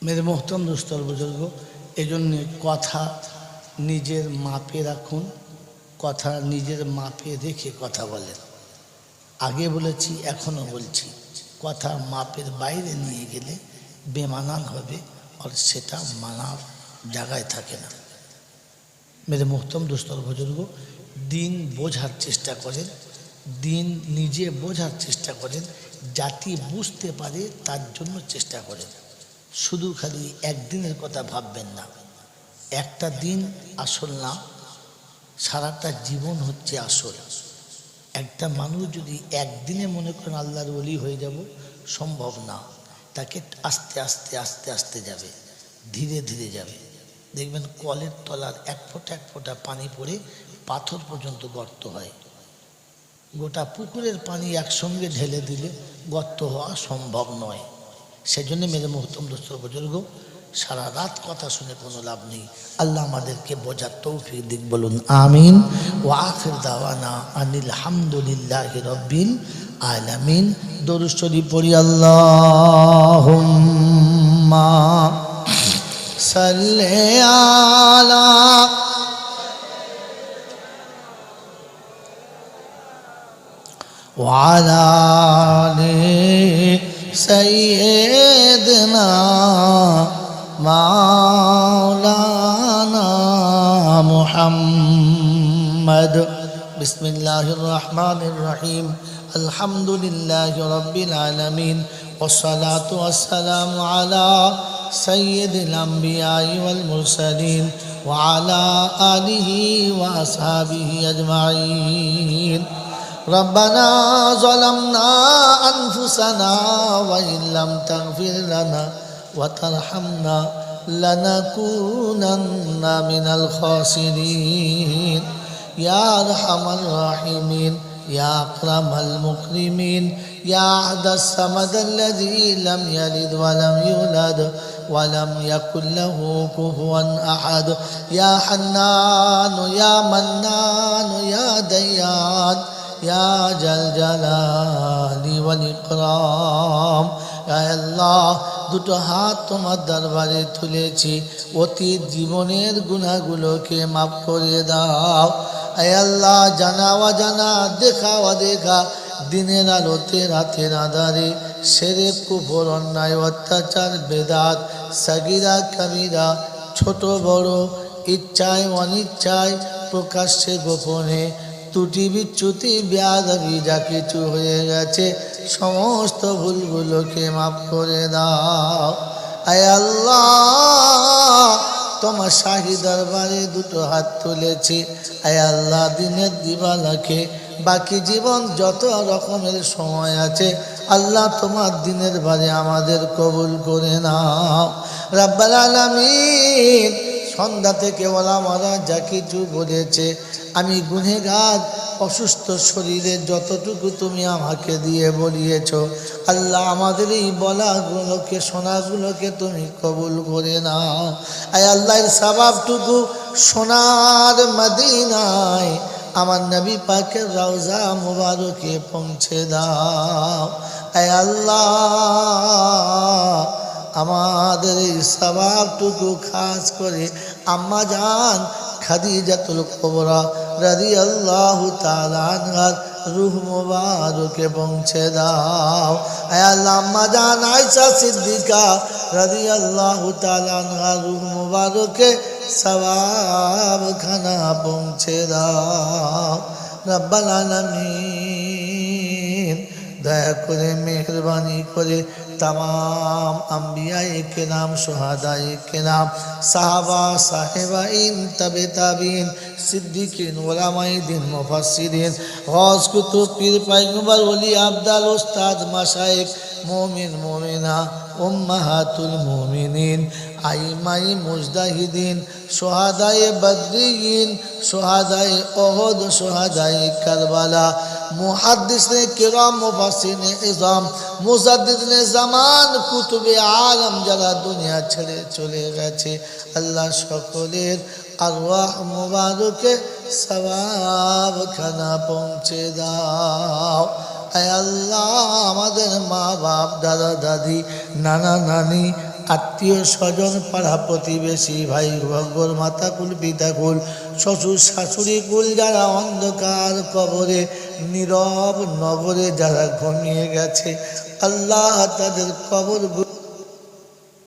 মেরে মোহতরম দোস্তর বুজুর্গ, এই জন্যে কথা নিজের মাপে রাখুন, কথা নিজের মাপে রেখে কথা বলেন। আগে বলেছি, এখনও বলছি, কথা মাপের বাইরে নিয়ে গেলে বেমানান হবে, আর সেটা মানার জায়গায় থাকে না। মেরে মোহতরম দোস্তর বুজুর্গ, দিন বোঝার চেষ্টা করেন, দিন নিজে বোঝার চেষ্টা করেন, জাতি বুঝতে পারে তার জন্য চেষ্টা করেন। শুধু খালি একদিনের কথা ভাববেন না। একটা দিন আসল না, সারাটা জীবন হচ্ছে আসল। একটা মানুষ যদি একদিনে মনে করেন আল্লাহর ওলি হয়ে যাব, সম্ভব না। তাকে আস্তে আস্তে আস্তে আস্তে যাবে, ধীরে ধীরে যাবে। দেখবেন কলের তলার এক ফোঁটা পানি পড়ে পাথর পর্যন্ত গর্ত হয়। গোটা পুকুরের পানি একসঙ্গে ঢেলে দিলে গর্ত হওয়া সম্ভব নয়। সেজন্য মেরে মোহতরম দোস্ত বুজুর্গ, সারা রাত কথা শুনে কোনো লাভ নেই। আল্লাহ আমাদেরকে বোঝার তৌফিক দিক, বলুন আমিন। ওয়া আখির দাওয়ানা আনিল হামদুলিল্লাহি রাব্বিল আলামিন। দরুদ শরীফ পড়ি। আল্লাহুম্মা সাল্লি আলা ওয়া আলা আলি سيدنا مولانا محمد. بسم الله الرحمن الرحيم. الحمد لله رب العالمين، والصلاة والسلام على سيد الأنبياء والمرسلين وعلى آله وأصحابه أجمعين. ربنا ظلمنا أنفسنا وإن لم تغفر لنا وترحمنا لنكونن من الخاسرين. يا أرحم الراحمين، يا أكرم المكرمين، يا أحد الصمد الذي لم يلد ولم يولد ولم يكن له كفوا أحد. يا حنان يا منان يا ديان يا ذا الجلال والإكرام. আল্লাহ, দুটো হাত তোমার দরবারে তুলেছি, অতীত জীবনের গুনাহগুলোকে মাফ করে দাও। আল্লাহ, জানা অজানা, দেখা অদেখা, দিনের আলোতে রাতের আঁধারে শিরক, কুফর, অন্যায়, অত্যাচার, বেদাত, সাগীরা কাবীরা, ছোট বড়, ইচ্ছায় অনিচ্ছায়, প্রকাশ্যে গোপনে, ত্রুটি বিচ্যুতি বেয়াদবি যা কিছু হয়ে গেছে, সমস্ত ভুলগুলোকে মাফ করে দাও। আয় আল্লাহ, তোমার শাহী দরবারে দুটো হাত তুলেছি। আয় আল্লাহ, দিনের দিবালাকে, বাকি জীবন যত রকমের সময় আছে, আল্লাহ তোমার দিনের বারে আমাদের কবুল করে নাও। রাব্বাল আলামিন, সন্ধ্যা থেকে ওলামারা যা কিছু বলেছে, আমি গুনহেগার, অসুস্থ শরীরে যতটুকু তুমি আমাকে দিয়ে বলিয়েছ, আল্লাহ আমাদের এই বলাগুলোকে, শোনাগুলোকে তুমি কবুল করে নাও। আয় আল্লাহর সওয়াবটুকু সোনার মদিনায় আমার নবী পাকের রওজা মুবারকে পৌঁছে দাও। আয় আল্লাহ, আমাদের এই সওয়াবটুকু খাস করে আম্মা জান খাদিজাতুল কুবরা রাদিয়াল্লাহু তাআলা আনহার রূহ মুবারকে পৌঁছে দাও। আয় আল্লাহ, আম্মা জান আয়েশা সিদ্দিকা রাদিয়াল্লাহু তাআলা আনহার রূহ মুবারকে সওয়াব খানা পৌঁছে দাও। রব্বাল আলামিন, দয়া করে মেহরবানি করে तमाम अंबियाए केराम शुहदाए केराम साहबा साहिबाइन तबे ताबीन सिद्दीकीन उलमाए दीन मुफस्सिरीन गौस कुतुब पीर पैगंबर वली अब्दाल उस्ताद मशाइख मोमिन मोमिना उम्महातुल मोमिनीन आइमाए मुजताहिदीन शुहदाए बद्रीन शुहदाए उहुद शुहदाए करबला मुहद्दिसने किराम मुफस्सिरिने इज़ाम मुजद्दिदने ज़मान कुतुबे आलम যারা দুনিয়া ছেড়ে চলে গেছে আল্লাহ সকলের আরওয়াহ মুবারকে সওয়াব খানা পৌঁছে দাও আয় আল্লাহ আমাদের মা বাপ দাদা দাদি নানা নানি আত্মীয় স্বজন পাড়া প্রতিবেশী ভাই ভগ্গর মাতা কুল পিতা কুল শ্বশুর শাশুড়ি কুল যারা অন্ধকার কবরে নীরব নগরে যারা ঘুমিয়ে গেছে আল্লাহ তাদের কবর